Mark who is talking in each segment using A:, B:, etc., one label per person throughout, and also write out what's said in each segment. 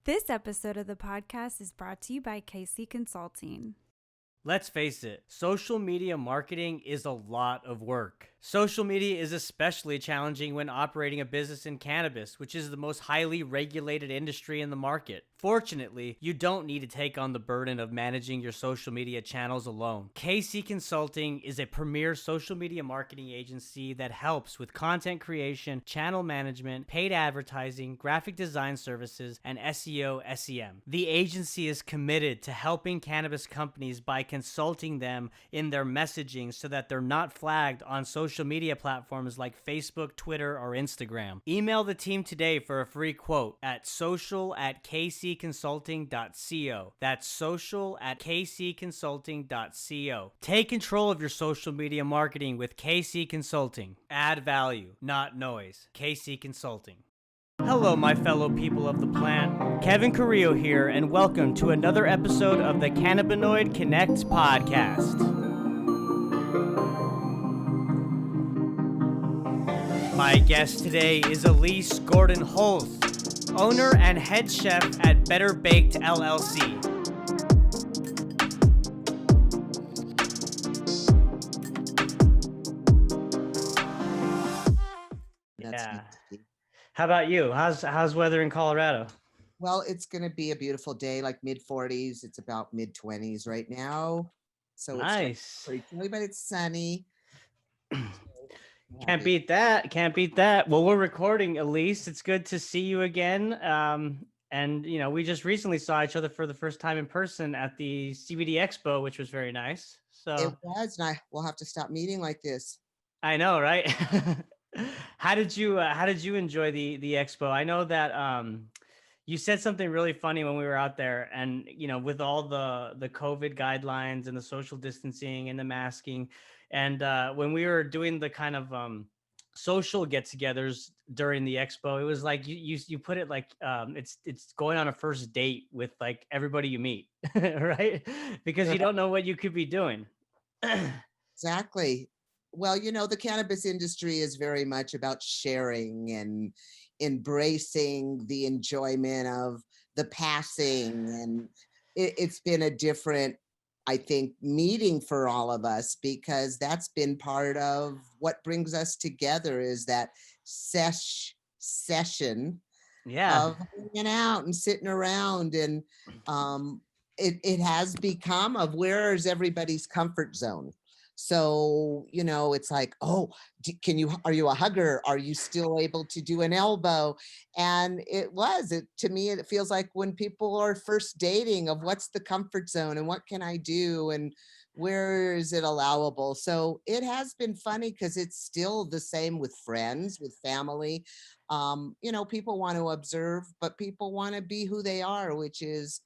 A: This episode of the podcast is brought to you by KC Consulting.
B: Let's face it, social media marketing is a lot of work. Social media is especially challenging when operating a business in cannabis, which is the most highly regulated industry in the market. Fortunately, you don't need to take on the burden of managing your social media channels alone. KC Consulting is a premier social media marketing agency that helps with content creation, channel management, paid advertising, graphic design services, and SEO/SEM. The agency is committed to helping cannabis companies by consulting them in their messaging so that they're not flagged on social media platforms like Facebook, Twitter, or Instagram. Email the team today for a free quote at social@kcconsulting.co. That's social@kcconsulting.co. Take control of your social media marketing with KC Consulting. Add value, not noise. KC Consulting. Hello, my fellow people of the plant. Kevin Carrillo here, and welcome to another episode of the Cannabinoid Connect podcast. My guest today is Elyse Gordon-Holz, owner and head chef at Better Baked LLC. Yeah. How about you? How's weather in Colorado?
C: Well, it's going to be a beautiful day, like mid-40s. It's about mid-20s right now. So
B: nice.
C: It's pretty chilly, but it's sunny.
B: Can't beat that. Can't beat that. Well, we're recording, Elyse. It's good to see you again. And, you know, we just recently saw each other for the first time in person at the CBD Expo, which was very nice. So
C: it was, and we'll have to stop meeting like this.
B: I know, right? How did you enjoy the expo? I know that you said something really funny when we were out there, and you know, with all the COVID guidelines and the social distancing and the masking, and when we were doing the kind of social get-togethers during the expo, it was like you put it like it's going on a first date with like everybody you meet, right? Because you don't know what you could be doing.
C: Exactly. Well, you know, the cannabis industry is very much about sharing and embracing the enjoyment of the passing. And it's been a different, I think, meeting for all of us, because that's been part of what brings us together, is that session of hanging out and sitting around. And it has become of where is everybody's comfort zone. So, you know, it's like, oh, are you a hugger? Are you still able to do an elbow? And to me, it feels like when people are first dating, of what's the comfort zone and what can I do and where is it allowable? So it has been funny, because it's still the same with friends, with family. You know, people want to observe, but people want to be who they are, which is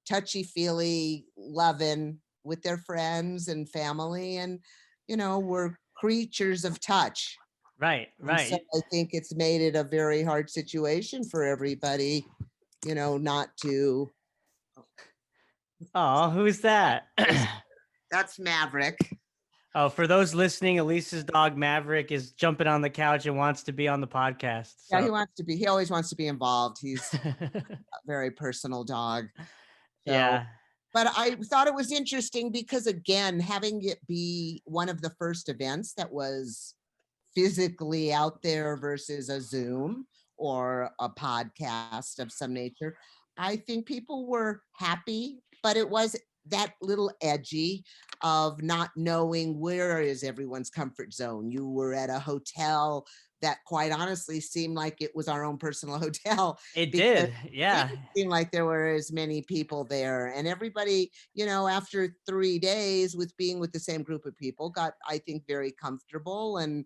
C: touchy-feely, loving with their friends and family. And, you know, we're creatures of touch.
B: Right.
C: So I think it's made it a very hard situation for everybody, you know, not to.
B: Oh, who's that?
C: That's Maverick.
B: Oh, for those listening, Elise's dog Maverick is jumping on the couch and wants to be on the podcast. So.
C: Yeah, he always wants to be involved. He's a very personal dog. So.
B: Yeah.
C: But I thought it was interesting because, again, having it be one of the first events that was physically out there versus a Zoom or a podcast of some nature, I think people were happy, but it was that little edgy of not knowing where is everyone's comfort zone. You were at a hotel that quite honestly seemed like it was our own personal hotel.
B: It did, yeah.
C: It seemed like there were as many people there, and everybody, you know, after 3 days with being with the same group of people, got, I think, very comfortable, and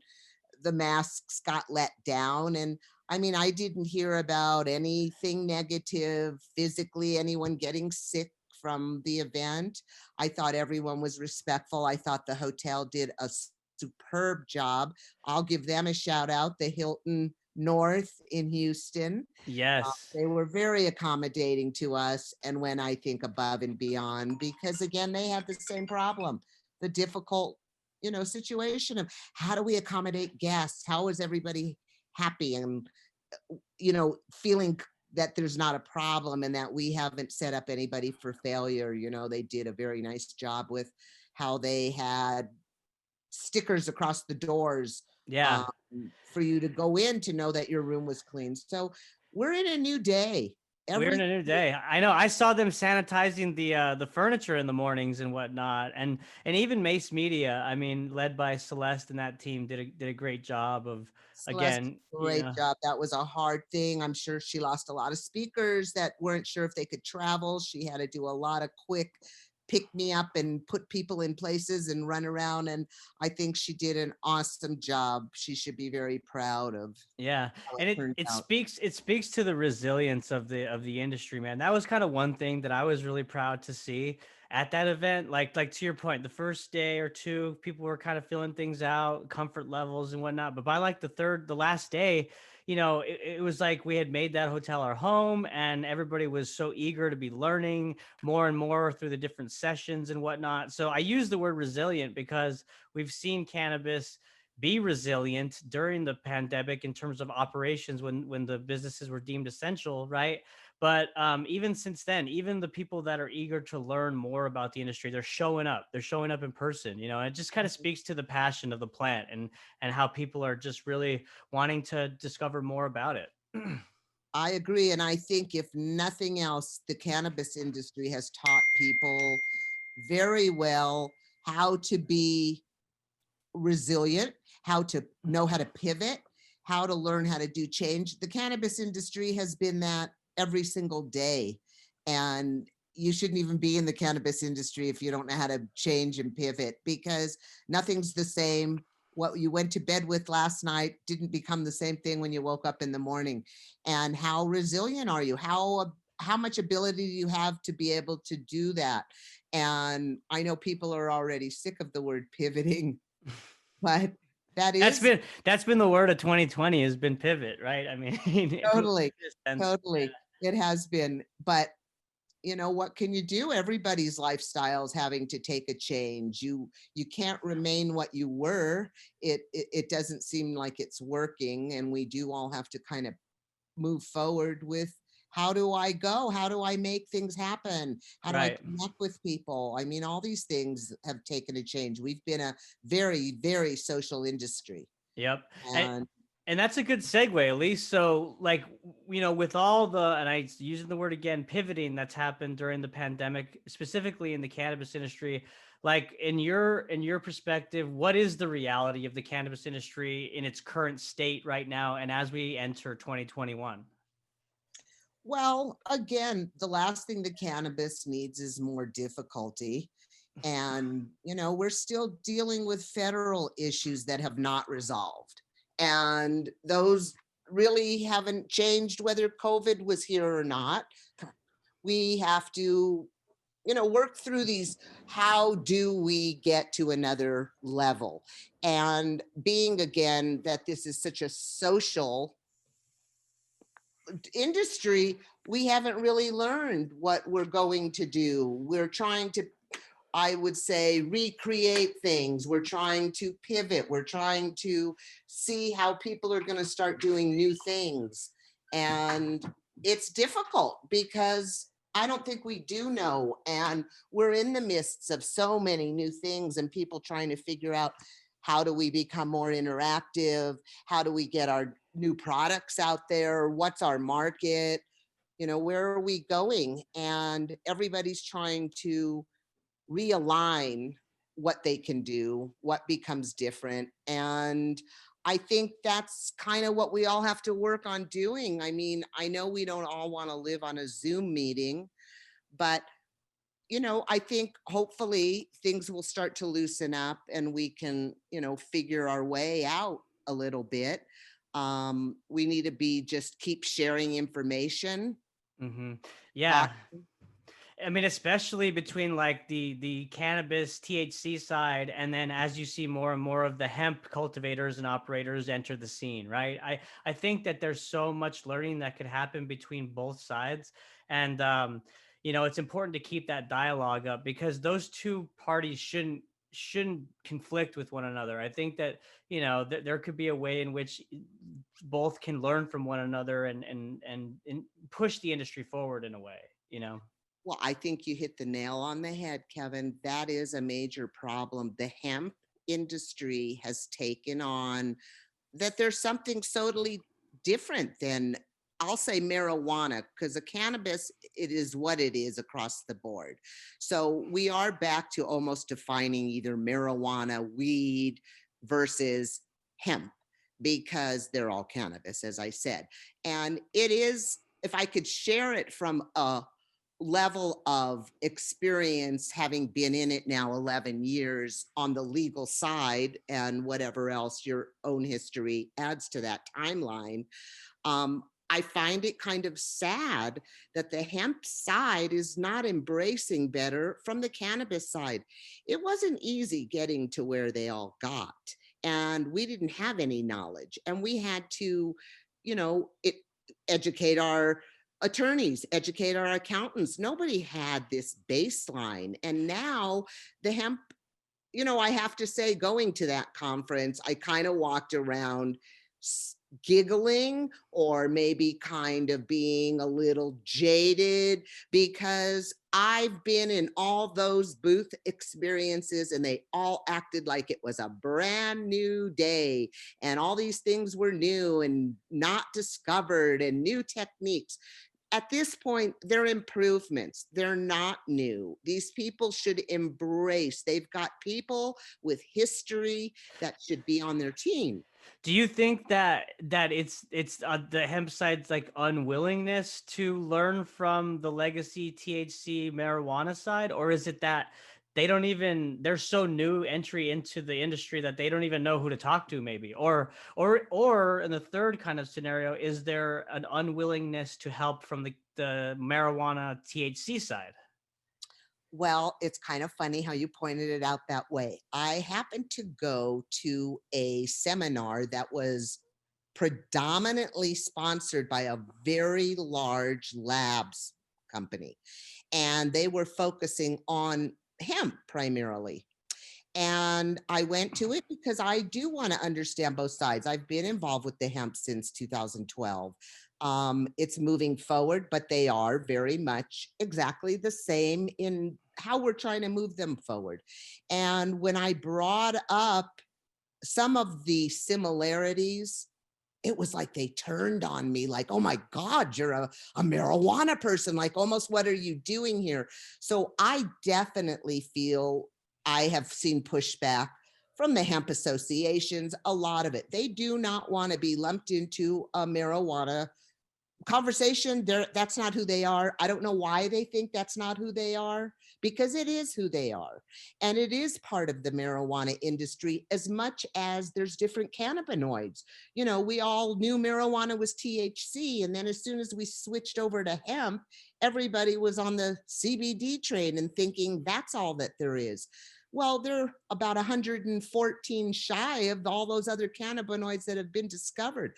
C: the masks got let down. And I mean, I didn't hear about anything negative physically, anyone getting sick from the event. I thought everyone was respectful. I thought the hotel did a superb job. I'll give them a shout out, the Hilton North in Houston.
B: Yes.
C: They were very accommodating to us and went, I think, above and beyond, because again, they have the same problem, the difficult, you know, situation of how do we accommodate guests? How is everybody happy and, you know, feeling that there's not a problem and that we haven't set up anybody for failure. You know, they did a very nice job with how they had stickers across the doors
B: Yeah.
C: um, for you to go in to know that your room was clean. So we're in a new day.
B: We're in a new day. I know. I saw them sanitizing the furniture in the mornings and whatnot, and even Mace Media. I mean, led by Celeste and that team did a great job of,
C: Celeste,
B: again,
C: great job. That was a hard thing. I'm sure she lost a lot of speakers that weren't sure if they could travel. She had to do a lot of quick pick me up and put people in places and run around. And I think she did an awesome job. She should be very proud of
B: Yeah,
C: how
B: and
C: it turned out.
B: it speaks to the resilience of the industry, man. That was kind of one thing that I was really proud to see at that event. Like to your point, the first day or two, people were kind of feeling things out, comfort levels and whatnot. But by like the last day, it was like we had made that hotel our home, and everybody was so eager to be learning more and more through the different sessions and whatnot. So I use the word resilient because we've seen cannabis be resilient during the pandemic in terms of operations when the businesses were deemed essential, right? But even since then, even the people that are eager to learn more about the industry, they're showing up. They're showing up in person. It just kind of speaks to the passion of the plant and how people are just really wanting to discover more about it.
C: I agree. And I think if nothing else, the cannabis industry has taught people very well how to be resilient, how to know how to pivot, how to learn how to do change. The cannabis industry has been that every single day. And you shouldn't even be in the cannabis industry if you don't know how to change and pivot, because nothing's the same. What you went to bed with last night didn't become the same thing when you woke up in the morning. And how resilient are you? How much ability do you have to be able to do that? And I know people are already sick of the word pivoting, but that
B: That's
C: is
B: been the word of 2020 has been pivot, right? I mean,
C: totally,
B: sense.
C: totally, it has been. But what can you do? Everybody's lifestyle is having to take a change. You can't remain what you were. It doesn't seem like it's working, and we do all have to kind of move forward with, how do I go? How do I make things happen? How do I
B: Right.
C: connect with people? I mean, all these things have taken a change. We've been a very, very social industry.
B: Yep.
C: And
B: And that's a good segue, Elyse. So, like, with all and I using the word again, pivoting that's happened during the pandemic, specifically in the cannabis industry, like in your perspective, what is the reality of the cannabis industry in its current state right now, and as we enter 2021?
C: well, again, the last thing the cannabis needs is more difficulty. And, we're still dealing with federal issues that have not resolved. And those really haven't changed whether COVID was here or not. We have to, work through these. How do we get to another level? And being, again, that this is such a social industry, we haven't really learned what we're going to do. We're trying to, I would say, recreate things. We're trying to pivot. We're trying to see how people are going to start doing new things. And it's difficult because I don't think we do know. And we're in the midst of so many new things and people trying to figure out, how do we become more interactive? How do we get our new products out there? What's our market? Where are we going? And everybody's trying to realign what they can do, what becomes different. And I think that's kind of what we all have to work on doing. I mean, I know we don't all want to live on a Zoom meeting, but I think hopefully things will start to loosen up and we can, figure our way out a little bit. We need to just keep sharing information.
B: Mm-hmm. Yeah.
C: Talk-
B: I mean, especially between like the cannabis THC side, and then as you see more and more of the hemp cultivators and operators enter the scene, right? I think that there's so much learning that could happen between both sides, and it's important to keep that dialogue up because those two parties shouldn't conflict with one another. I think that, there could be a way in which both can learn from one another and push the industry forward in a way.
C: Well, I think you hit the nail on the head, Kevin. That is a major problem. The hemp industry has taken on that there's something totally different than, I'll say, marijuana, because the cannabis, it is what it is across the board. So we are back to almost defining either marijuana, weed versus hemp, because they're all cannabis, as I said. And it is, if I could share it from a level of experience, having been in it now 11 years on the legal side, and whatever else your own history adds to that timeline, I find it kind of sad that the hemp side is not embracing better from the cannabis side. It wasn't easy getting to where they all got, and we didn't have any knowledge, and we had to, educate our attorneys, educate our accountants. Nobody had this baseline. And now the hemp, I have to say, going to that conference, I kind of walked around giggling, or maybe kind of being a little jaded, because I've been in all those booth experiences and they all acted like it was a brand new day and all these things were new and not discovered and new techniques. At this point, they're improvements. They're not new. These people should embrace. They've got people with history that should be on their team.
B: Do you think that it's the hemp side's like unwillingness to learn from the legacy THC marijuana side, or is it that they're so new entry into the industry that they don't even know who to talk to, maybe? Or in the third kind of scenario, is there an unwillingness to help from the marijuana THC side?
C: Well, it's kind of funny how you pointed it out that way. I happened to go to a seminar that was predominantly sponsored by a very large labs company, and they were focusing on hemp primarily. And I went to it because I do want to understand both sides. I've been involved with the hemp since 2012. It's moving forward, but they are very much exactly the same in how we're trying to move them forward. And when I brought up some of the similarities, it was like they turned on me like, oh my God, you're a marijuana person. Like, almost, what are you doing here? So I definitely feel I have seen pushback from the hemp associations, a lot of it. They do not want to be lumped into a marijuana conversation. That's not who they are. I don't know why they think that's not who they are, because it is who they are. And it is part of the marijuana industry, as much as there's different cannabinoids. We all knew marijuana was THC. And then as soon as we switched over to hemp, everybody was on the CBD train and thinking that's all that there is. Well, they're about 114 shy of all those other cannabinoids that have been discovered.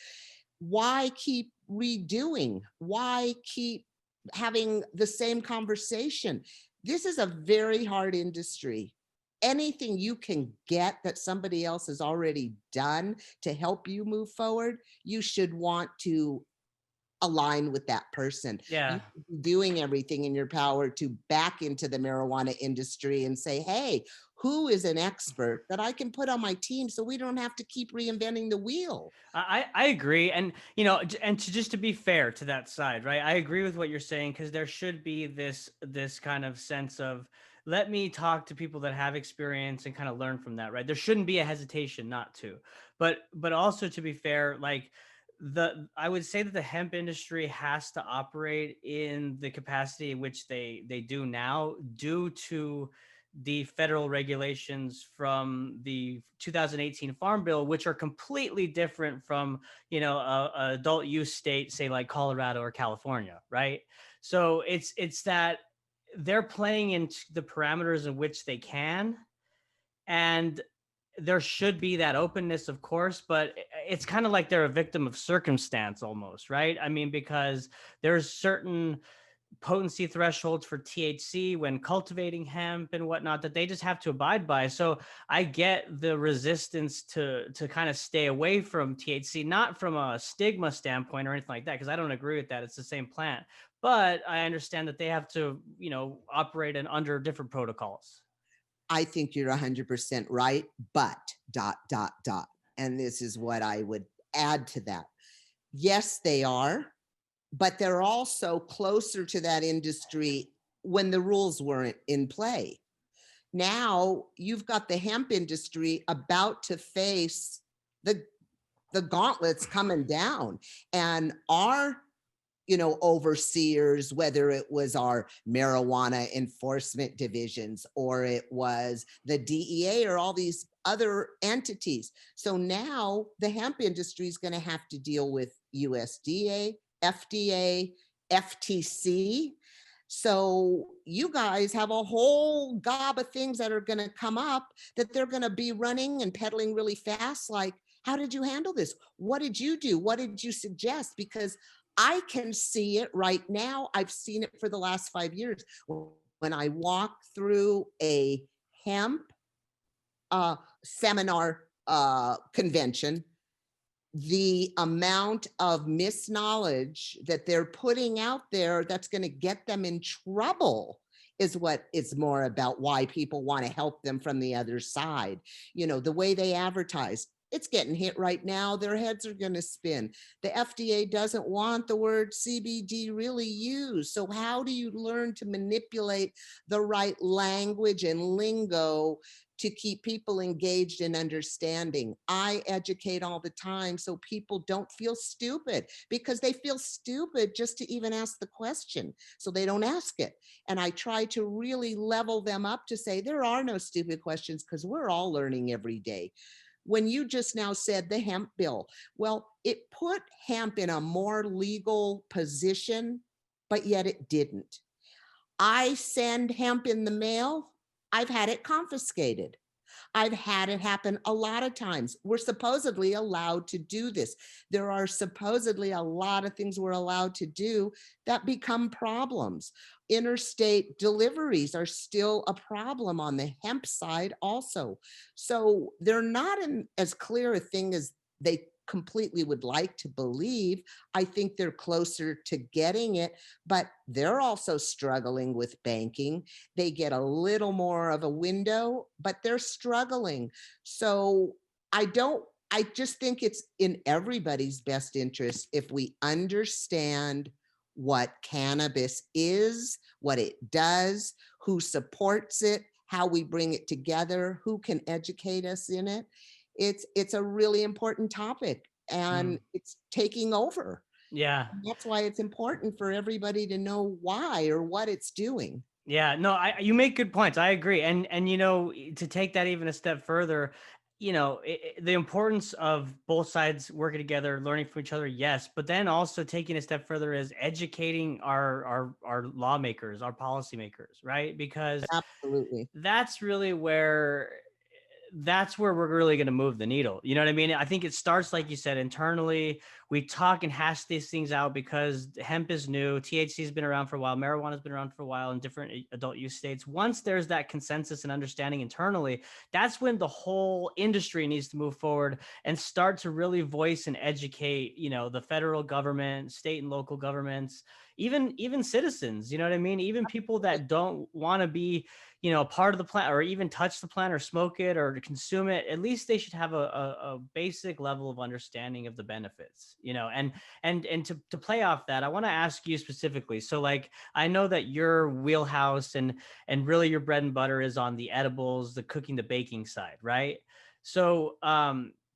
C: Why keep redoing? Why keep having the same conversation? This is a very hard industry. Anything you can get that somebody else has already done to help you move forward, you should want to align with that person.
B: Yeah.
C: Doing everything in your power to back into the marijuana industry and say, hey, who is an expert that I can put on my team so we don't have to keep reinventing the wheel?
B: I agree. And, just to be fair to that side, right? I agree with what you're saying, because there should be this kind of sense of, let me talk to people that have experience and kind of learn from that, right? There shouldn't be a hesitation not to, but also, to be fair, like, I would say that the hemp industry has to operate in the capacity in which they do now, due to the federal regulations from the 2018 Farm Bill, which are completely different from, a adult use state, say like Colorado or California, right? So it's that they're playing into the parameters in which they can, and there should be that openness, of course, but it's kind of like they're a victim of circumstance almost, right? I mean, because there's certain potency thresholds for THC when cultivating hemp and whatnot that they just have to abide by. So I get the resistance to kind of stay away from THC, not from a stigma standpoint or anything like that, because I don't agree with that. It's the same plant. But I understand that they have to, operate under different protocols.
C: I think you're 100% right, but ... And this is what I would add to that. Yes, they are, but they're also closer to that industry when the rules weren't in play. Now you've got the hemp industry about to face the gauntlets coming down, and our overseers, whether it was our marijuana enforcement divisions or it was the DEA or all these other entities. So now the hemp industry is going to have to deal with USDA, FDA, FTC. So you guys have a whole gob of things that are going to come up that they're going to be running and peddling really fast. Like, how did you handle this? What did you do? What did you suggest? Because I can see it right now. I've seen it for the last 5 years. When I walk through a hemp seminar convention, the amount of misknowledge that they're putting out there that's going to get them in trouble is what it's more about, why people want to help them from the other side. The way they advertise, it's getting hit right now. Their heads are going to spin. The FDA doesn't want the word CBD really used. So how do you learn to manipulate the right language and lingo to keep people engaged in understanding? I educate all the time so people don't feel stupid, because they feel stupid just to even ask the question. So they don't ask it. And I try to really level them up to say there are no stupid questions, because we're all learning every day. When you just now said the hemp bill, well, it put hemp in a more legal position, but yet it didn't. I send hemp in the mail, I've had it confiscated. I've had it happen a lot of times. We're supposedly allowed to do this. There are supposedly a lot of things we're allowed to do that become problems. Interstate deliveries are still a problem on the hemp side also. So they're not as clear a thing as they completely would like to believe. I think they're closer to getting it, but they're also struggling with banking. They get a little more of a window, but they're struggling. So I just think it's in everybody's best interest if we understand what cannabis is, what it does, who supports it, how we bring it together, who can educate us in it. It's a really important topic, and it's taking over.
B: Yeah.
C: And that's why it's important for everybody to know why or what it's doing.
B: Yeah, no, you make good points. I agree. And to take that even a step further, the importance of both sides working together, learning from each other, yes, but then also taking a step further is educating our lawmakers, our policymakers, right? Because
C: Absolutely.
B: that's where we're really going to move the needle. You know what I mean? I think it starts, like you said, internally. We talk and hash these things out because hemp is new. THC has been around for a while. Marijuana has been around for a while in different adult use states. Once there's that consensus and understanding internally, that's when the whole industry needs to move forward and start to really voice and educate, the federal government, state and local governments, even citizens, you know what I mean? Even people that don't want to be, part of the plant or even touch the plant or smoke it or consume it. At least they should have a basic level of understanding of the benefits, and to play off that, I want to ask you specifically. So like, I know that your wheelhouse and really your bread and butter is on the edibles, the cooking, the baking side, right? So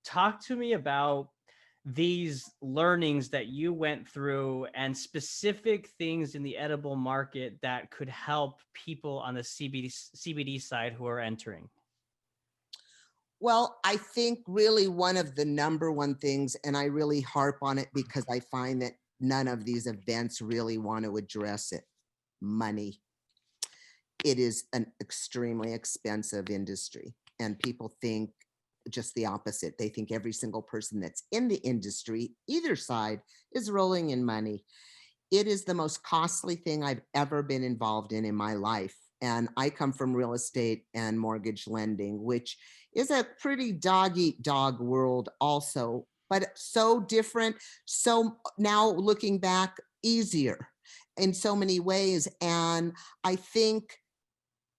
B: talk to me about these learnings that you went through and specific things in the edible market that could help people on the CBD side who are entering.
C: Well, I think really one of the number one things, and I really harp on it because I find that none of these events really want to address it: money. It is an extremely expensive industry, and people think just the opposite. They think every single person that's in the industry, either side, is rolling in money. it is the most costly thing I've ever been involved in my life. And I come from real estate and mortgage lending, which is a pretty dog eat dog world also, but so different. So now looking back, easier in so many ways. And I think,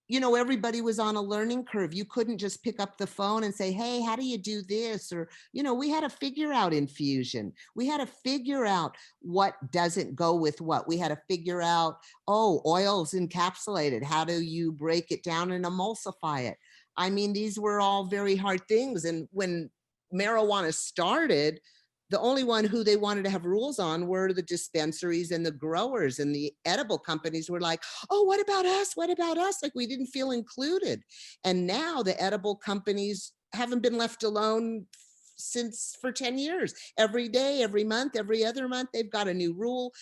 C: you know, everybody was on a learning curve. You couldn't just pick up the phone and say, hey, how do you do this? Or, you know, we had to figure out infusion. We had to figure out what doesn't go with what. We had to figure out, oh, oil's encapsulated. How do you break it down and emulsify it? I mean, these were all very hard things. And when marijuana started, the only one who they wanted to have rules on were the dispensaries and the growers, and the edible companies were like, oh, what about us? What about us? Like we didn't feel included. And now the edible companies haven't been left alone since for 10 years. Every day, every month, every other month, they've got a new rule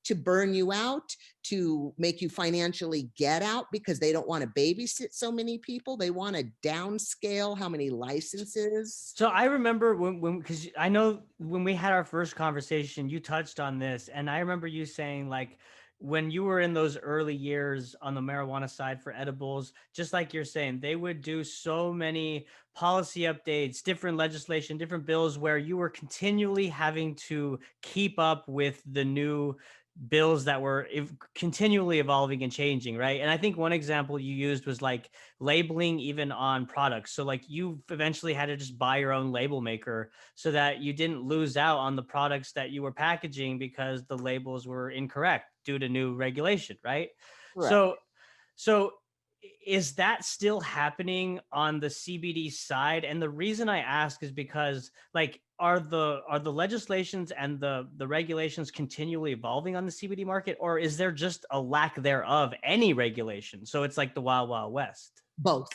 C: to burn you out, to make you financially get out, because they don't want to babysit so many people. They want to downscale how many licenses.
B: So I remember because I know when we had our first conversation, you touched on this, and I remember you saying, like, when you were in those early years on the marijuana side for edibles, just like you're saying, they would do so many policy updates, different legislation, different bills, where you were continually having to keep up with the new bills that were continually evolving and changing, right? And I think one example you used was like labeling even on products. So like you eventually had to just buy your own label maker so that you didn't lose out on the products that you were packaging because the labels were incorrect due to new regulation, right?
C: Correct.
B: So is that still happening on the CBD side? And the reason I ask is because, like, are the legislations and the regulations continually evolving on the CBD market, or is there just a lack thereof any regulation? So it's like the wild, wild west.
C: Both.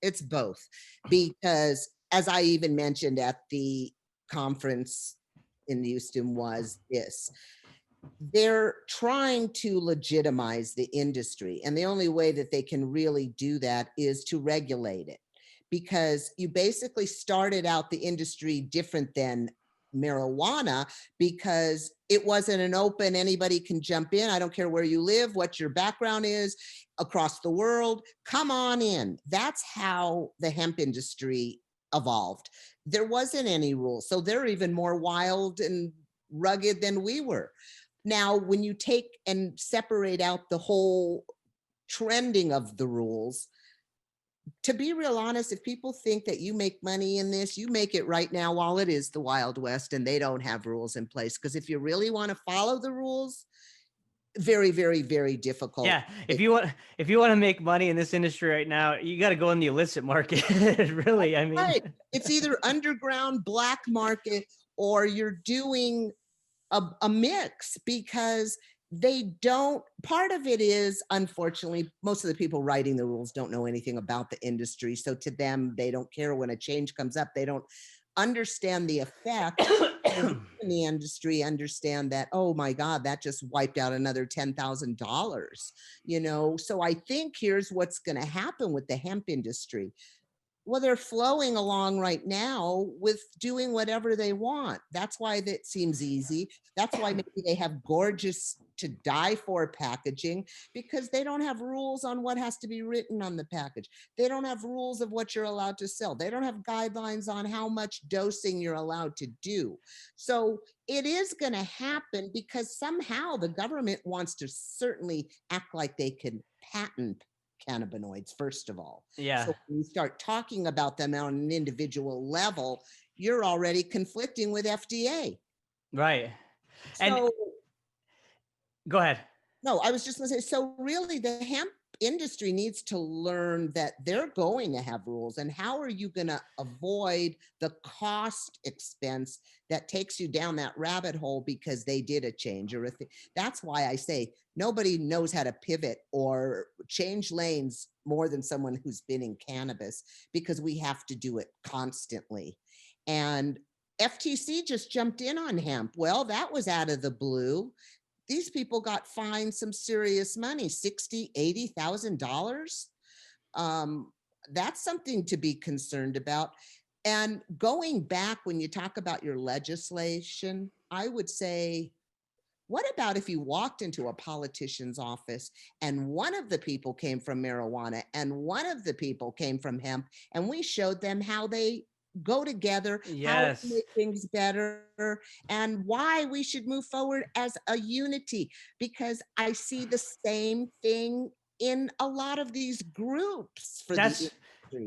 C: It's both, because as I even mentioned at the conference in Houston was this, they're trying to legitimize the industry. And the only way that they can really do that is to regulate it, because you basically started out the industry different than marijuana, because it wasn't an open, anybody can jump in. I don't care where you live, what your background is, across the world, come on in. That's how the hemp industry evolved. There wasn't any rules. So they're even more wild and rugged than we were. Now, when you take and separate out the whole trending of the rules, to be real honest, if people think that you make money in this, you make it right now while it is the Wild West and they don't have rules in place. Because if you really want to follow the rules, very, very, very difficult.
B: Yeah, if you want to make money in this industry right now, you got to go in the illicit market. Really, I mean,
C: right. It's either underground black market, or you're doing a mix, because they don't, part of it is, unfortunately, most of the people writing the rules don't know anything about the industry. So to them, they don't care when a change comes up. They don't understand the effect in the industry, understand that, oh my God, that just wiped out another $10,000, you know? So I think here's what's going to happen with the hemp industry. Well, they're flowing along right now with doing whatever they want. That's why that seems easy. That's why maybe they have gorgeous to die for packaging, because they don't have rules on what has to be written on the package. They don't have rules of what you're allowed to sell. They don't have guidelines on how much dosing you're allowed to do. So it is going to happen, because somehow the government wants to certainly act like they can patent cannabinoids, first of all.
B: yeah.
C: So when you start talking about them on an individual level, you're already conflicting with FDA.
B: Right. And
C: So
B: go ahead.
C: no, I was just going to say, so really the hemp industry needs to learn that they're going to have rules, and how are you going to avoid the cost expense that takes you down that rabbit hole because they did a change or that's why I say nobody knows how to pivot or change lanes more than someone who's been in cannabis, because we have to do it constantly. And FTC just jumped in on hemp. Well, that was out of the blue. These people got fined some serious money, $60,000, $80,000. That's something to be concerned about. And going back, when you talk about your legislation, I would say What about if you walked into a politician's office and one of the people came from marijuana and one of the people came from hemp, and we showed them how they go together, how to
B: Yes.
C: make things better, and why we should move forward as a unity? Because I see the same thing in a lot of these groups for the
B: That's
C: industry.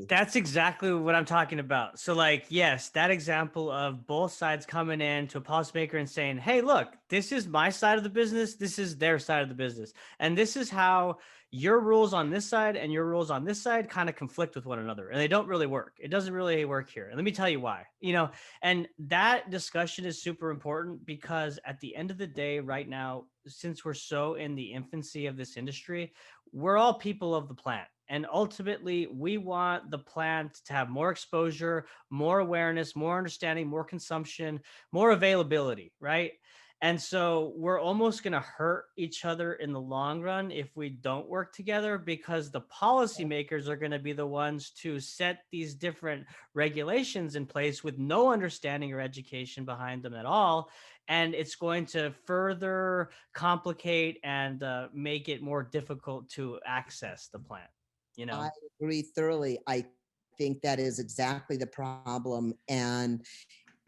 B: That's exactly what I'm talking about. So, like, yes, that example of both sides coming in to a policymaker and saying, hey, look, this is my side of the business. This is their side of the business. And this is how your rules on this side and your rules on this side kind of conflict with one another. And they don't really work. It doesn't really work here. And let me tell you why. And that discussion is super important because at the end of the day, right now, since we're so in the infancy of this industry, we're all people of the plant. And ultimately, we want the plant to have more exposure, more awareness, more understanding, more consumption, more availability, right? And so we're almost going to hurt each other in the long run if we don't work together, because the policymakers are going to be the ones to set these different regulations in place with no understanding or education behind them at all. And it's going to further complicate and make it more difficult to access the plant.
C: I agree thoroughly. I think that is exactly the problem. And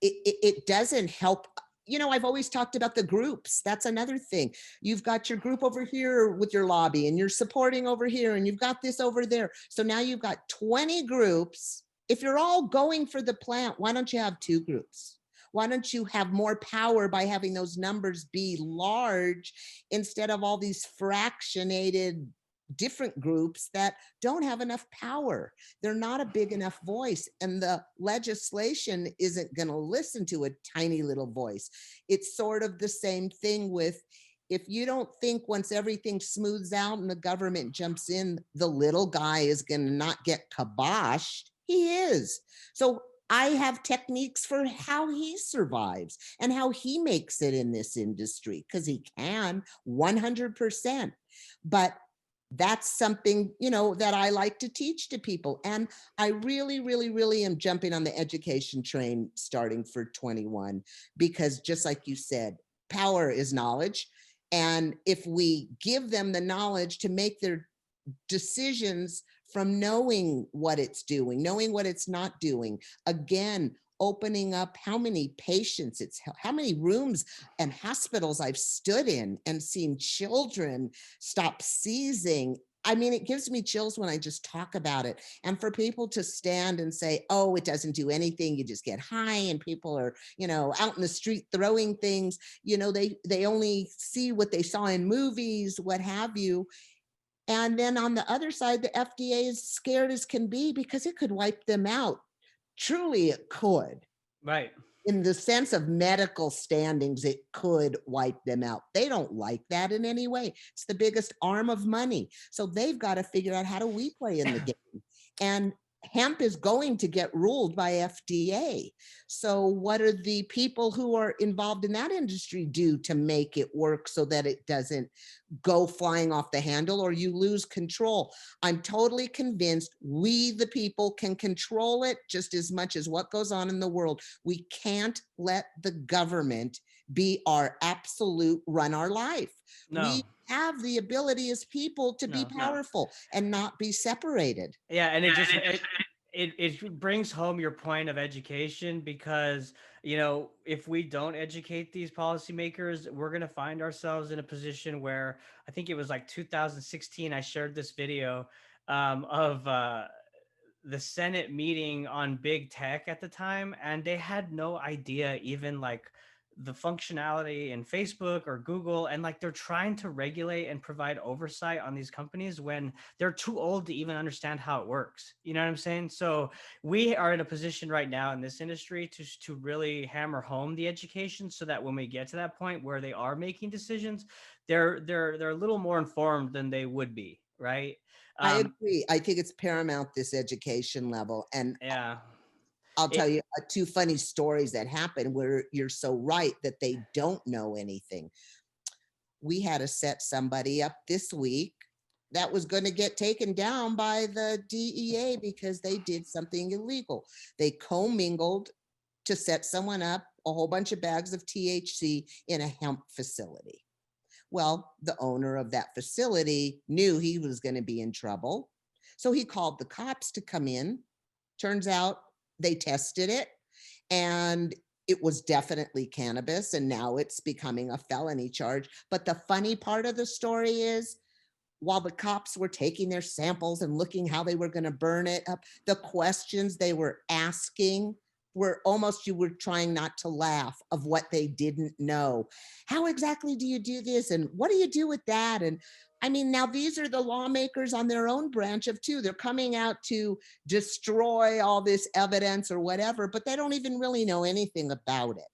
C: it doesn't help. I've always talked about the groups. That's another thing. You've got your group over here with your lobby, and you're supporting over here, and you've got this over there. So now you've got 20 groups. If you're all going for the plant, why don't you have 2 groups? Why don't you have more power by having those numbers be large instead of all these fractionated different groups that don't have enough power? They're not a big enough voice, and the legislation isn't going to listen to a tiny little voice. It's sort of the same thing with, if you don't think once everything smooths out and the government jumps in, the little guy is going to not get kiboshed, he is. So I have techniques for how he survives and how he makes it in this industry, because he can 100%. But that's something, that I like to teach to people. And I really, really, really am jumping on the education train starting for 21, because just like you said, power is knowledge. And if we give them the knowledge to make their decisions from knowing what it's doing, knowing what it's not doing, again, opening up how many patients how many rooms and hospitals I've stood in and seen children stop seizing. I mean, it gives me chills when I just talk about it. And for people to stand and say, oh, it doesn't do anything, you just get high, and people are, out in the street throwing things, they only see what they saw in movies, what have you. And then on the other side, the FDA is scared as can be because it could wipe them out. Truly, it could.
B: Right.
C: In the sense of medical standings, it could wipe them out. They don't like that in any way. It's the biggest arm of money. So they've got to figure out, how do we play in the game? And hemp is going to get ruled by FDA. So what are the people who are involved in that industry do to make it work so that it doesn't go flying off the handle or you lose control? I'm totally convinced we, the people, can control it just as much as what goes on in the world. We can't let the government be our absolute run our life.
B: No.
C: We have the ability as people to be powerful and not be separated.
B: Yeah, and it brings home your point of education, because if we don't educate these policymakers, we're going to find ourselves in a position where, I think it was like 2016, I shared this video of the Senate meeting on big tech at the time, and they had no idea even like the functionality in Facebook or Google, and like they're trying to regulate and provide oversight on these companies when they're too old to even understand how it works. You know what I'm saying? So we are in a position right now in this industry to really hammer home the education, so that when we get to that point where they are making decisions, they're a little more informed than they would be, right?
C: I agree. I think it's paramount, this education level. And
B: Yeah.
C: I'll tell you 2 funny stories that happened where you're so right that they don't know anything. We had to set somebody up this week that was going to get taken down by the DEA because they did something illegal. They commingled to set someone up a whole bunch of bags of THC in a hemp facility. Well, the owner of that facility knew he was going to be in trouble. So he called the cops to come in. Turns out they tested it and it was definitely cannabis. And now it's becoming a felony charge. But the funny part of the story is, while the cops were taking their samples and looking how they were going to burn it up, the questions they were asking were almost, you were trying not to laugh of what they didn't know. How exactly do you do this? And what do you do with that? And I mean, now these are the lawmakers on their own branch of two. They're coming out to destroy all this evidence or whatever, but they don't even really know anything about it.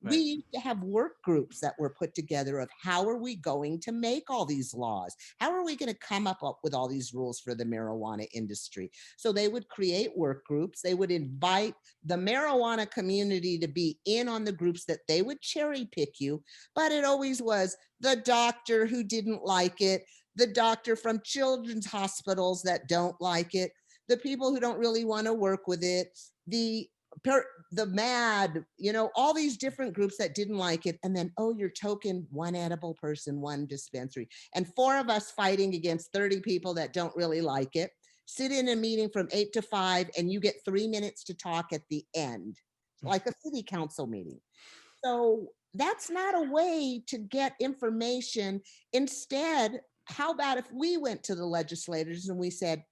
B: Right.
C: We used to have work groups that were put together of how are we going to make all these laws? How are we going to come up with all these rules for the marijuana industry? So they would create work groups. They would invite the marijuana community to be in on the groups that they would cherry pick you. But it always was the doctor who didn't like it, the doctor from children's hospitals that don't like it, the people who don't really want to work with it, the MAD, all these different groups that didn't like it. And then, oh, your token, one edible person, one dispensary, and 4 of us fighting against 30 people that don't really like it. Sit in a meeting from 8 to 5 and you get 3 minutes to talk at the end, like a city council meeting. So that's not a way to get information. Instead, how about if we went to the legislators and we said,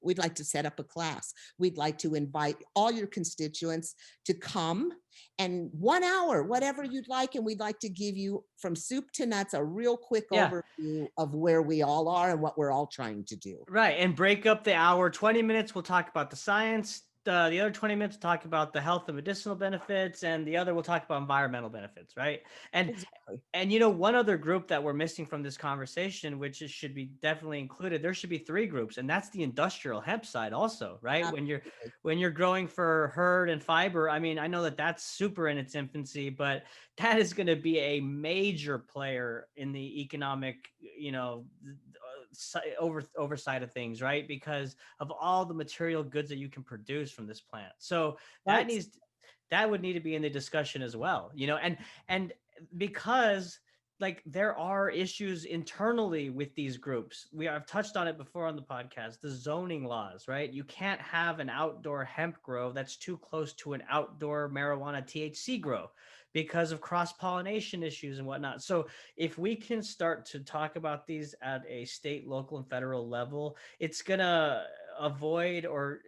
C: we'd like to set up a class. We'd like to invite all your constituents to come and 1 hour, whatever you'd like. And we'd like to give you from soup to nuts, a real quick overview of where we all are and what we're all trying to do.
B: Right. And break up the hour, 20 minutes, we'll talk about the science. The other 20 minutes talk about the health and medicinal benefits, and the other we'll talk about environmental benefits, right? And
C: Exactly.
B: and one other group that we're missing from this conversation, which should be definitely included, there should be 3 groups, and that's the industrial hemp side also, right?
C: Absolutely.
B: When you're growing for herd and fiber, I mean, I know that that's super in its infancy, but that is going to be a major player in the economic, oversight of things, right? Because of all the material goods that you can produce from this plant. So
C: Right.
B: that would need to be in the discussion as well, and because like there are issues internally with these groups. I've touched on it before on the podcast, the zoning laws, right? You can't have an outdoor hemp grow that's too close to an outdoor marijuana THC grow because of cross-pollination issues and whatnot. So if we can start to talk about these at a state, local, and federal level, it's gonna avoid or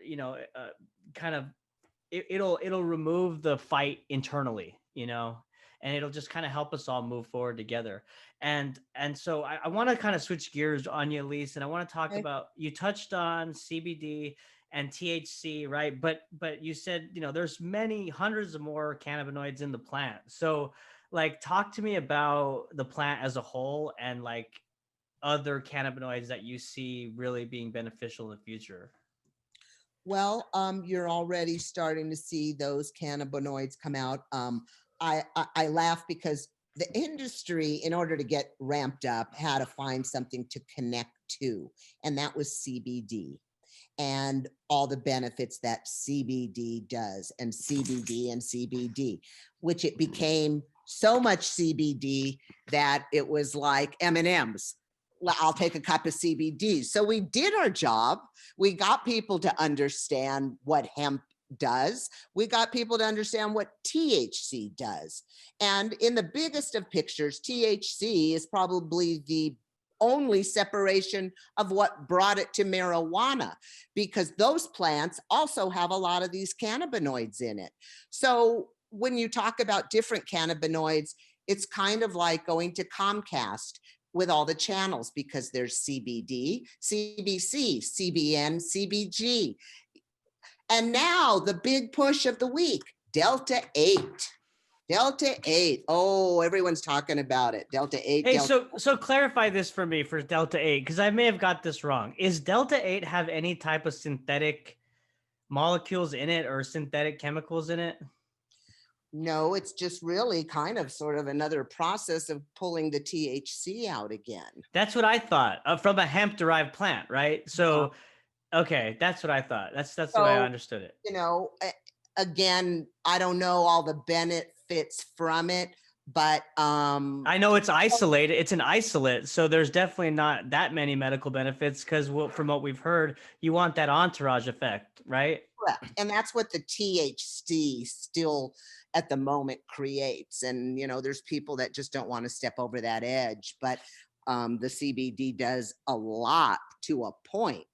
B: kind of it'll remove the fight internally, and it'll just kind of help us all move forward together. And so I want to kind of switch gears on you, Elyse, and I want to talk about, you touched on CBD and THC, right? But you said, there's many hundreds of more cannabinoids in the plant. So like, talk to me about the plant as a whole and like other cannabinoids that you see really being beneficial in the future.
C: Well, you're already starting to see those cannabinoids come out. I laugh because the industry, in order to get ramped up, had to find something to connect to, and that was CBD and all the benefits that CBD does, and CBD, which it became so much CBD that it was like M&Ms. I'll take a cup of CBD. So we did our job. We got people to understand what hemp does. We got people to understand what THC does. And in the biggest of pictures, THC is probably the only separation of what brought it to marijuana, because those plants also have a lot of these cannabinoids in it. So when you talk about different cannabinoids, it's kind of like going to Comcast with all the channels, because there's CBD, CBC, CBN, CBG. And now the big push of the week, Delta 8. Delta 8. Oh, everyone's talking about it. Delta 8.
B: Hey, so clarify this for me for Delta 8, because I may have got this wrong. Is Delta 8 have any type of synthetic molecules in it or synthetic chemicals in it?
C: No, it's just really kind of sort of another process of pulling the THC out again.
B: That's what I thought, from a hemp derived plant, right? So, okay, that's what I thought. That's the way I understood it.
C: Again, I don't know all the benefits from it, But
B: I know it's isolated. It's an isolate, so there's definitely not that many medical benefits because from what we've heard, you want that entourage effect, right?
C: correct. And that's what the THC still at the moment creates. And, there's people that just don't want to step over that edge. But the CBD does a lot to a point.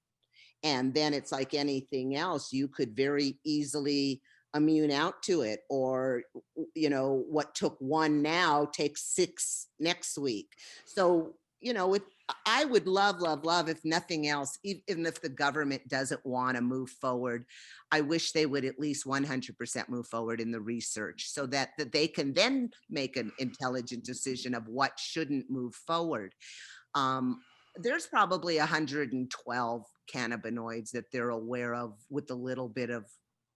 C: And then it's like anything else, you could very easily immune out to it, or what took one now takes 6 next week. So I would love, if nothing else, even if the government doesn't want to move forward, I wish they would at least 100% move forward in the research, so that they can then make an intelligent decision of what shouldn't move forward. There's probably 112 cannabinoids that they're aware of with the little bit of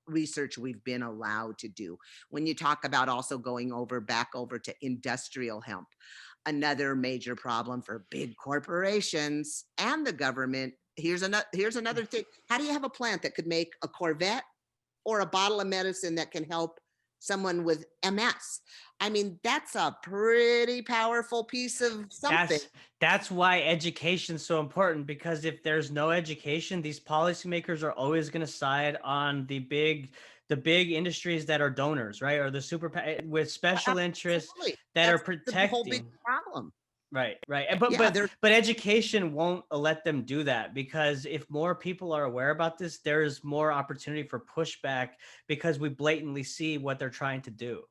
C: research we've been allowed to do. When you talk about also going back over to industrial hemp, another major problem for big corporations and the government. Here's another thing. How do you have a plant that could make a Corvette or a bottle of medicine that can help someone with MS? I mean, that's a pretty powerful piece of something.
B: That's why education's so important, because if there's no education, these policymakers are always going to side on the big industries that are donors, right? Or the with special interests that
C: That's
B: are protecting.
C: the whole big problem.
B: Right. But education won't let them do that, because if more people are aware about this, there's more opportunity for pushback, because we blatantly see what they're trying to do,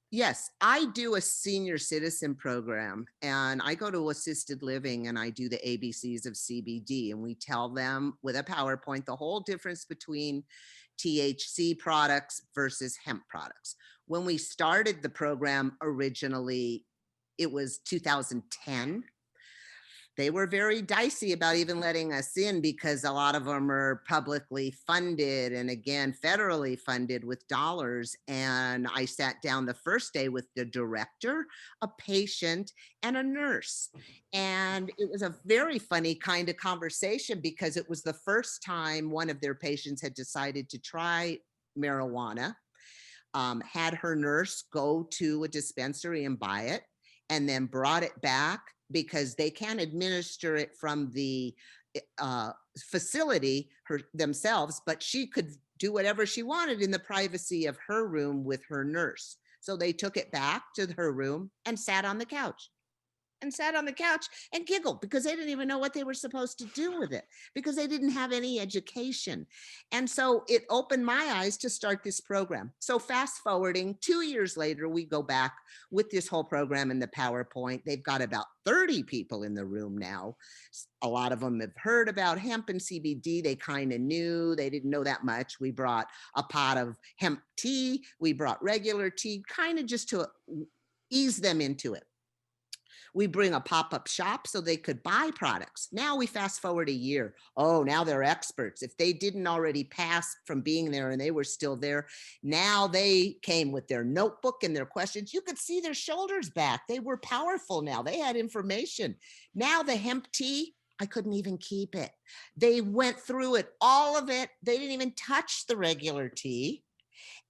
C: Yes, I do a senior citizen program, and I go to assisted living and I do the ABCs of CBD, and we tell them with a PowerPoint the whole difference between THC products versus hemp products. When we started the program originally, it was 2010. They were very dicey about even letting us in, because a lot of them are publicly funded and, again, federally funded with dollars. And I sat down the first day with the director, a patient, and a nurse. And it was a very funny kind of conversation, because it was the first time one of their patients had decided to try marijuana, had her nurse go to a dispensary and buy it, and then brought it back, because they can't administer it from the facility themselves, but she could do whatever she wanted in the privacy of her room with her nurse. So they took it back to her room and sat on the couch and giggled, because they didn't even know what they were supposed to do with it, because they didn't have any education. And so it opened my eyes to start this program. So fast forwarding 2 years later, we go back with this whole program in the PowerPoint. They've got about 30 people in the room now. A lot of them have heard about hemp and CBD. They kind of knew, they didn't know that much. We brought a pot of hemp tea. We brought regular tea, kind of just to ease them into it. We bring a pop-up shop so they could buy products. Now we fast forward a year. Oh, now they're experts. If they didn't already pass from being there and they were still there, now they came with their notebook and their questions. You could see their shoulders back. They were powerful now. They had information. Now the hemp tea, I couldn't even keep it. They went through it, all of it. They didn't even touch the regular tea.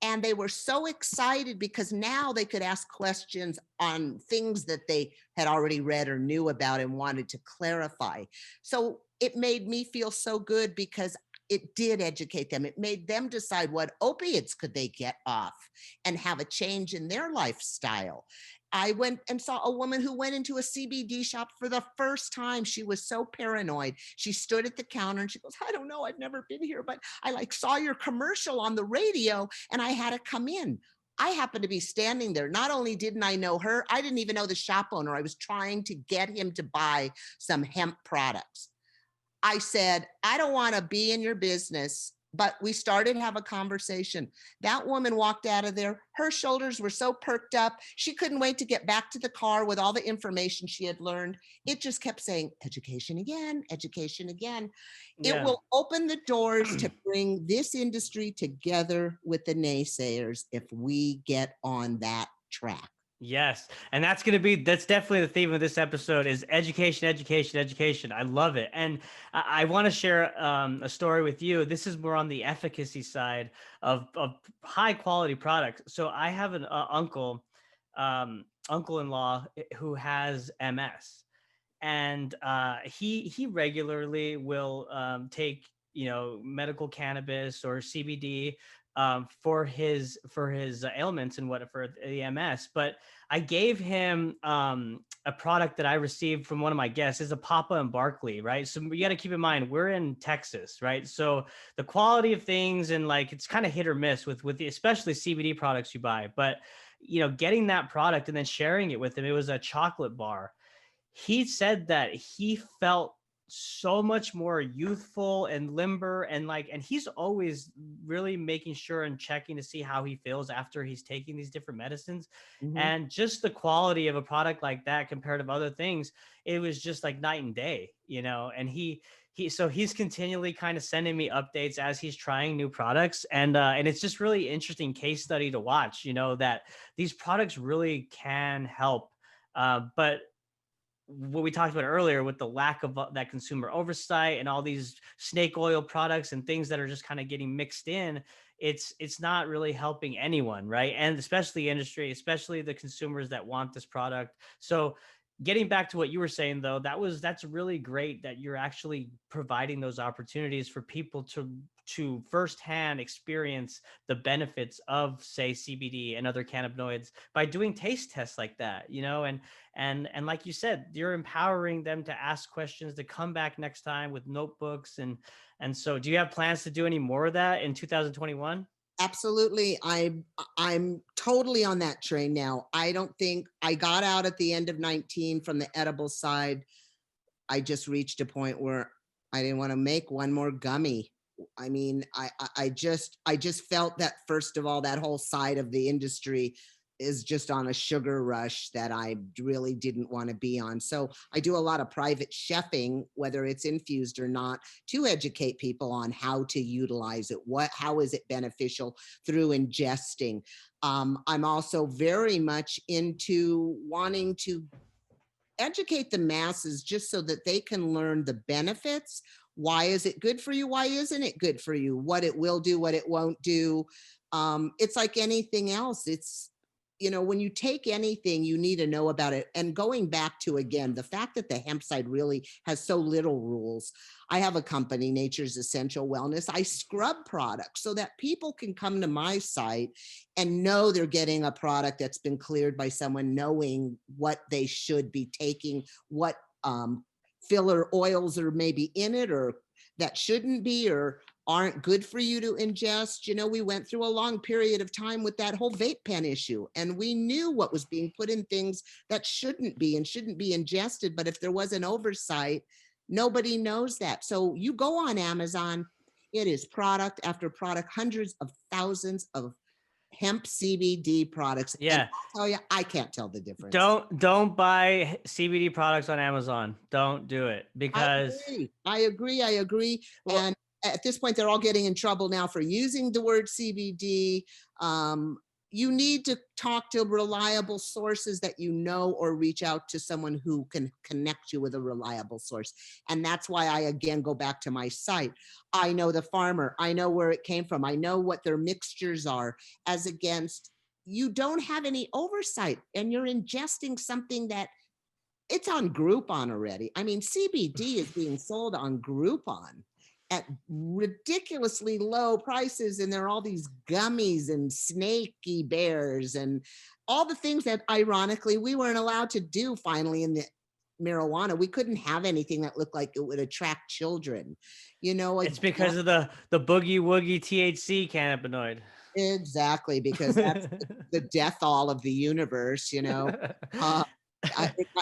C: And they were so excited, because now they could ask questions on things that they had already read or knew about and wanted to clarify. So it made me feel so good, because it did educate them. It made them decide what opiates could they get off and have a change in their lifestyle. I went and saw a woman who went into a CBD shop for the first time. She was so paranoid. She stood at the counter and she goes, I don't know, I've never been here, but I saw your commercial on the radio and I had to come in. I happened to be standing there. Not only didn't I know her, I didn't even know the shop owner. I was trying to get him to buy some hemp products. I said, I don't want to be in your business, but we started to have a conversation. That woman walked out of there. Her shoulders were so perked up. She couldn't wait to get back to the car with all the information she had learned. It just kept saying, education again, education again. Yeah. It will open the doors to bring this industry together with the naysayers if we get on that track.
B: Yes. And that's definitely the theme of this episode is education, education, education. I love it. And I want to share a story with you. This is more on the efficacy side of high quality products. So I have an uncle uncle-in-law who has MS, and he regularly will take medical cannabis or CBD for his ailments and what for the MS. But I gave him a product that I received from one of my guests. Is a Papa and Barkley, right? So you got to keep in mind we're in Texas, right? So the quality of things and like it's kind of hit or miss with the, especially CBD products you buy. But getting that product and then sharing it with him, it was a chocolate bar. He said that he felt so much more youthful and limber and he's always really making sure and checking to see how he feels after he's taking these different medicines.
C: Mhm.
B: And just the quality of a product like that compared to other things, it was just like night and day, and so he's continually kind of sending me updates as he's trying new products. And it's just really interesting case study to watch, that these products really can help. But what we talked about earlier with the lack of that consumer oversight and all these snake oil products and things that are just kind of getting mixed in, it's not really helping anyone, right? And especially industry, especially the consumers that want this product. So getting back to what you were saying though, that's really great that you're actually providing those opportunities for people to firsthand experience the benefits of, say, CBD and other cannabinoids by doing taste tests like that, and like you said, you're empowering them to ask questions, to come back next time with notebooks. And so do you have plans to do any more of that in 2021?
C: Absolutely. I'm totally on that train now. I don't think I got out at the end of 19 from the edible side. I just reached a point where I didn't want to make one more gummy. I mean, I just felt that, first of all, that whole side of the industry is just on a sugar rush that I really didn't want to be on. So I do a lot of private chefing, whether it's infused or not, to educate people on how to utilize it. How is it beneficial through ingesting? I'm also very much into wanting to educate the masses just so that they can learn the benefits. Why is it good for you? Why isn't it good for you? What it will do, what it won't do. It's like anything else. It's, when you take anything, you need to know about it. And going back to, again, the fact that the hemp side really has so little rules. I have a company, Nature's Essential Wellness. I scrub products so that people can come to my site and know they're getting a product that's been cleared by someone, knowing what they should be taking, what filler oils are maybe in it or that shouldn't be or aren't good for you to ingest. We went through a long period of time with that whole vape pen issue, and we knew what was being put in things that shouldn't be and shouldn't be ingested. But if there was an oversight, nobody knows that. So you go on Amazon, it is product after product, hundreds of thousands of hemp CBD products.
B: Yeah.
C: And I'll tell you, I can't tell the difference.
B: Don't buy CBD products on Amazon. Don't do it because
C: I agree. Well, and at this point, they're all getting in trouble now for using the word CBD. You need to talk to reliable sources that or reach out to someone who can connect you with a reliable source. And that's why I, again, go back to my site. I know the farmer. I know where it came from. I know what their mixtures are, as against you don't have any oversight and you're ingesting something that it's on Groupon already. I mean, CBD is being sold on Groupon at ridiculously low prices, and there are all these gummies and snaky bears and all the things that, ironically, we weren't allowed to do finally in the marijuana. We couldn't have anything that looked like it would attract children.
B: It's because of the boogie woogie THC cannabinoid.
C: Exactly, because that's the death all of the universe.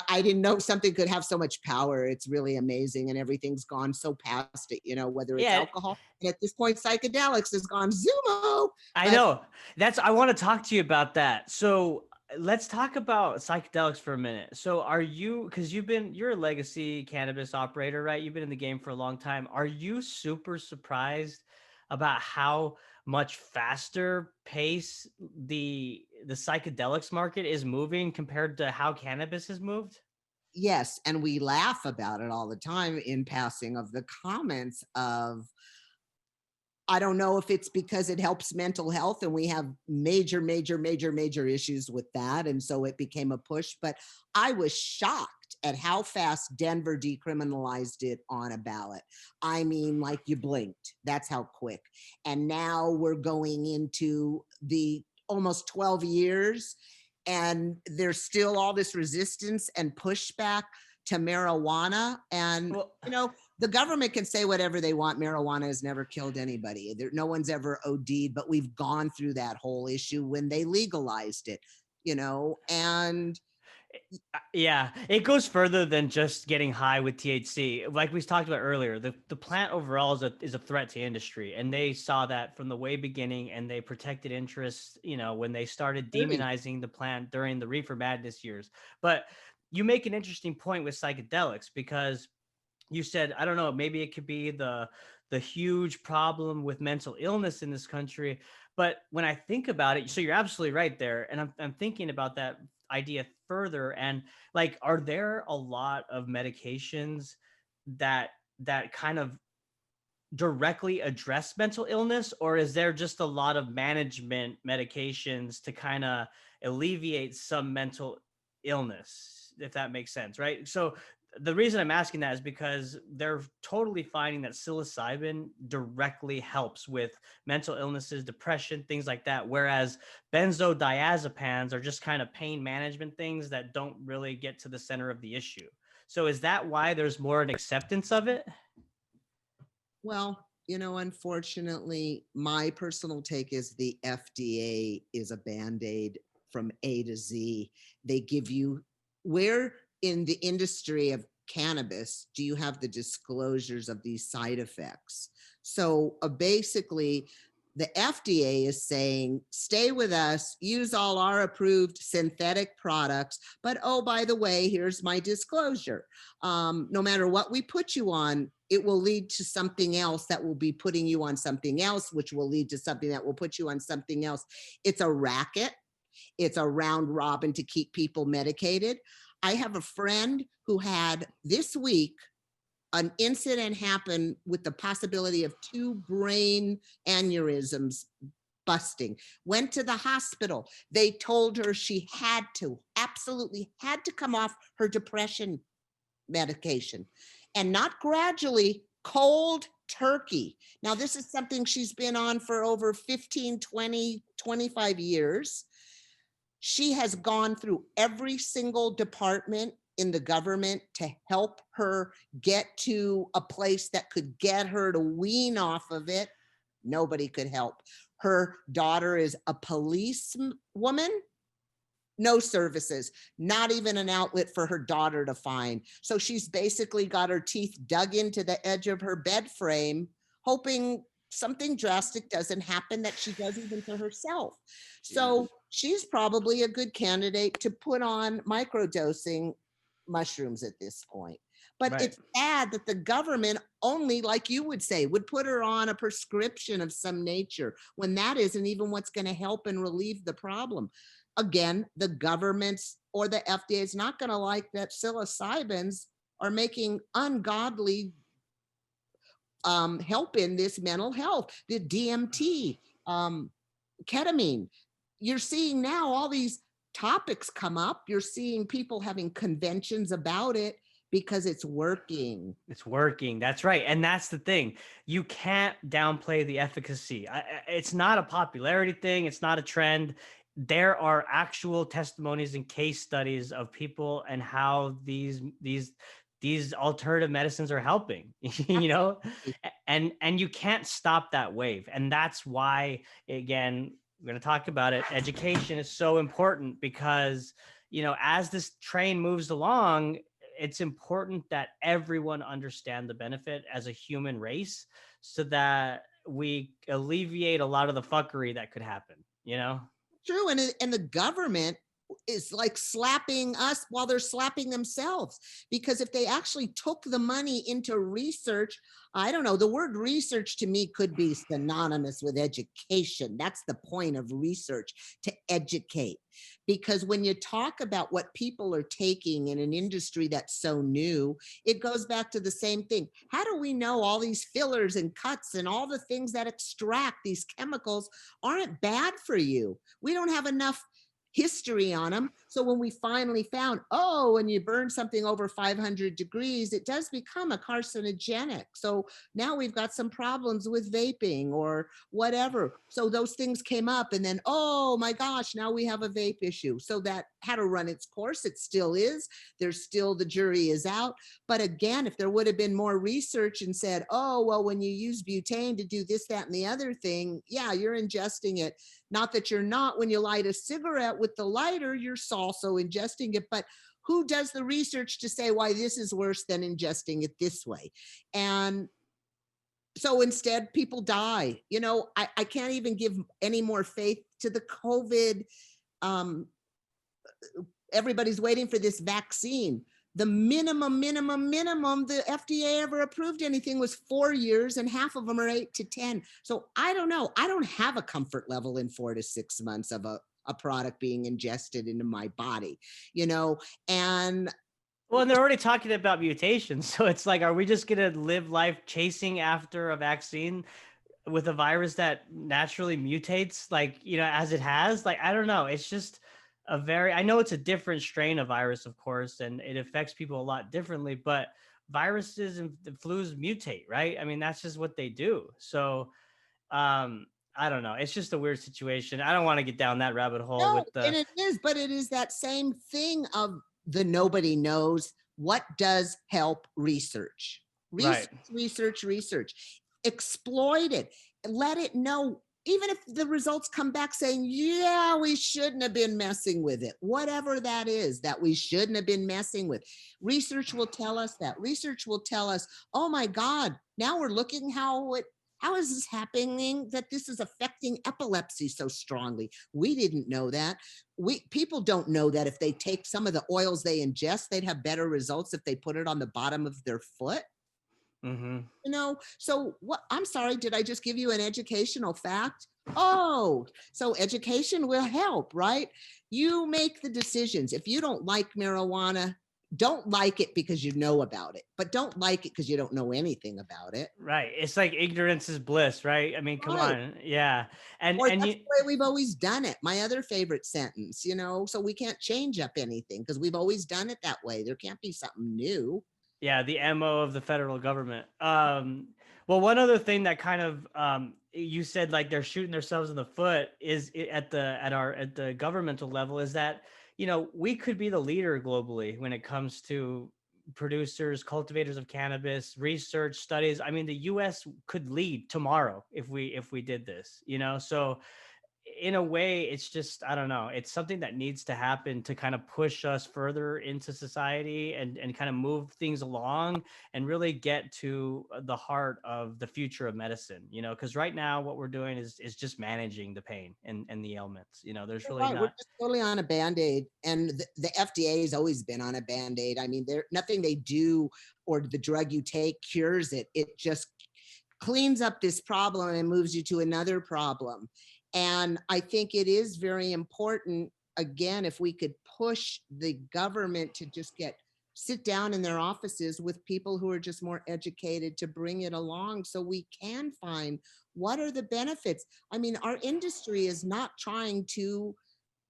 C: I didn't know something could have so much power. It's really amazing, and everything's gone so past it, whether it's alcohol. And at this point, psychedelics has gone Zumo.
B: I know. I want to talk to you about that. So let's talk about psychedelics for a minute. So because you're a legacy cannabis operator, right? You've been in the game for a long time. Are you super surprised about how much faster pace the psychedelics market is moving compared to how cannabis has moved?
C: Yes, and we laugh about it all the time in passing of the comments of I don't know if it's because it helps mental health and we have major issues with that. And so it became a push, but I was shocked at how fast Denver decriminalized it on a ballot. I mean, like you blinked, that's how quick. And now we're going into the almost 12 years and there's still all this resistance and pushback to marijuana. And, the government can say whatever they want. Marijuana has never killed anybody. No one's ever OD'd, but we've gone through that whole issue when they legalized it, and
B: yeah, it goes further than just getting high with THC. Like we talked about earlier, the plant overall is a threat to industry. And they saw that from the way beginning, and they protected interests, when they started demonizing the plant during the Reefer Madness years. But you make an interesting point with psychedelics, because you said, I don't know, maybe it could be the huge problem with mental illness in this country. But when I think about it, so you're absolutely right there. And I'm thinking about that idea further. And like, are there a lot of medications that kind of directly address mental illness, or is there just a lot of management medications to kind of alleviate some mental illness, if that makes sense, right? So the reason I'm asking that is because they're totally finding that psilocybin directly helps with mental illnesses, depression, things like that. Whereas benzodiazepines are just kind of pain management things that don't really get to the center of the issue. So is that why there's more an acceptance of it?
C: Well, unfortunately, my personal take is the FDA is a Band-Aid from A to Z. They give you, where in the industry of cannabis do you have the disclosures of these side effects? So basically, the FDA is saying, stay with us, use all our approved synthetic products, but oh, by the way, here's my disclosure. No matter what we put you on, it will lead to something else that will be putting you on something else, which will lead to something that will put you on something else. It's a racket. It's a round robin to keep people medicated. I have a friend who had this week an incident happen with the possibility of 2 brain aneurysms busting, went to the hospital. They told her she absolutely had to come off her depression medication, and not gradually, cold turkey. Now, this is something she's been on for over 15, 20, 25 years. She has gone through every single department in the government to help her get to a place that could get her to wean off of it. Nobody could help. Her daughter is a policewoman. No services, not even an outlet for her daughter to find. So she's basically got her teeth dug into the edge of her bed frame, hoping something drastic doesn't happen that she does even to herself. So she's probably a good candidate to put on microdosing mushrooms at this point. But right. It's sad that the government only, like you would say, would put her on a prescription of some nature when that isn't even what's going to help and relieve the problem. Again, the governments or the FDA is not going to like that psilocybins are making ungodly help in this mental health, the DMT, ketamine. You're seeing now all these topics come up. You're seeing people having conventions about it because it's working.
B: It's working. That's right. And that's the thing. You can't downplay the efficacy. It's not a popularity thing. It's not a trend. There are actual testimonies and case studies of people and how these alternative medicines are helping, and you can't stop that wave. And that's why, again, we're going to talk about it. Education is so important because, as this train moves along, it's important that everyone understand the benefit as a human race so that we alleviate a lot of the fuckery that could happen,
C: True. And the government is like slapping us while they're slapping themselves. Because if they actually took the money into research, I don't know, the word research to me could be synonymous with education. That's the point of research, to educate. Because when you talk about what people are taking in an industry that's so new, it goes back to the same thing. How do we know all these fillers and cuts and all the things that extract these chemicals aren't bad for you? We don't have enough history on them. So when we finally found, oh, when you burn something over 500 degrees, it does become a carcinogenic. So now we've got some problems with vaping or whatever. So those things came up, and then, oh my gosh, now we have a vape issue. So that had to run its course. It still is. There's still, the jury is out. But again, if there would have been more research and said, oh, well, when you use butane to do this, that, and the other thing, yeah, you're ingesting it. Not that you're not. When you light a cigarette with the lighter, you're also ingesting it. But who does the research to say why this is worse than ingesting it this way? And so instead, people die. You know, I can't even give any more faith to the COVID. Everybody's waiting for this vaccine. The minimum the FDA ever approved anything was 4 years, and half of them are 8 to 10. So I don't know. I don't have a comfort level in 4 to 6 months of a product being ingested into my body, you know, and
B: Well, and they're already talking about mutations. So it's like, are we just going to live life chasing after a vaccine with a virus that naturally mutates, like, you know, as it has? Like, I don't know. It's just I know it's a different strain of virus, of course, and it affects people a lot differently, but viruses and the flus mutate, right? I mean, that's just what they do. So, I don't know. It's just a weird situation. I don't want to get down that rabbit hole
C: no,
B: with the,
C: and it is, but it is that same thing of the nobody knows. What does help research?
B: right.
C: Research. Exploit it. Let it know. Even if the results come back saying, yeah, we shouldn't have been messing with it, whatever that is that we shouldn't have been messing with. Research will tell us that. Research will tell us, oh my God, now we're looking how is this happening, that this is affecting epilepsy so strongly? We didn't know that. People don't know that if they take some of the oils they ingest, they'd have better results if they put it on the bottom of their foot.
B: Mm-hmm.
C: You know, so what? I'm sorry, did I just give you an educational fact? Oh, so education will help, right? You make the decisions. If you don't like marijuana, don't like it because you know about it, but don't like it because you don't know anything about it.
B: Right. It's like ignorance is bliss, right? I mean, come
C: Right.
B: on. Yeah. And
C: Or
B: and
C: that's
B: you
C: the way we've always done it. My other favorite sentence, you know, so we can't change up anything because we've always done it that way. There can't be something new.
B: Yeah, the MO of the federal government. Well, one other thing that kind of you said, like, they're shooting themselves in the foot is at the governmental level, is that, you know, we could be the leader globally when it comes to producers, cultivators of cannabis, research studies. I mean, the US could lead tomorrow if we did this, you know. So in a way, it's just, I don't know, it's something that needs to happen to kind of push us further into society and kind of move things along and really get to the heart of the future of medicine, you know, because right now what we're doing is just managing the pain and the ailments, you know. There's
C: You're
B: really
C: right. We're
B: not.
C: just totally on a band-aid. And the FDA has always been on a band-aid. I mean, nothing they do or the drug you take cures it. It just cleans up this problem and moves you to another problem. And I think it is very important, again, if we could push the government to just sit down in their offices with people who are just more educated to bring it along so we can find what are the benefits. I mean, our industry is not trying to,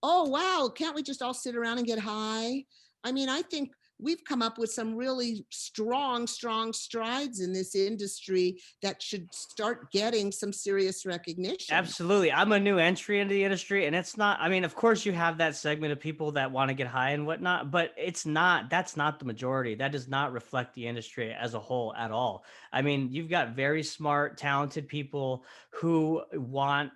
C: oh, wow, can't we just all sit around and get high? I mean, I think we've come up with some really strong strides in this industry that should start getting some serious recognition.
B: Absolutely. I'm a new entry into the industry, and it's not, I mean, of course you have that segment of people that want to get high and whatnot, but that's not the majority. That does not reflect the industry as a whole at all. I mean, you've got very smart, talented people who want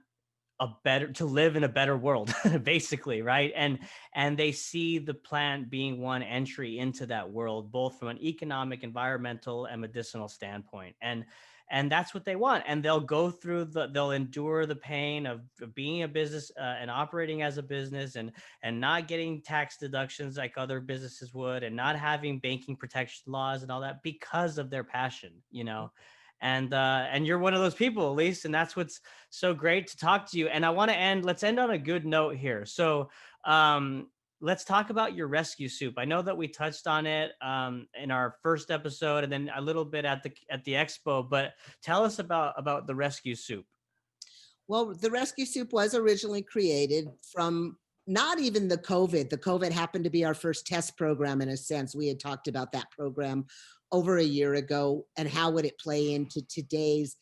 B: to live in a better world, basically, right? And they see the plant being one entry into that world, both from an economic, environmental, and medicinal standpoint. And that's what they want. And they'll endure the pain of being a business and operating as a business, and not getting tax deductions like other businesses would, and not having banking protection laws and all that, because of their passion, and you're one of those people, Elyse, and that's what's so great to talk to you. And let's end on a good note here. So let's talk about your rescue soup. I know that we touched on it in our first episode, and then a little bit at the expo, but tell us about the rescue soup.
C: Well, the rescue soup was originally created from not even the COVID. The COVID happened to be our first test program, in a sense. We had talked about that program over a year ago, and how would it play into today's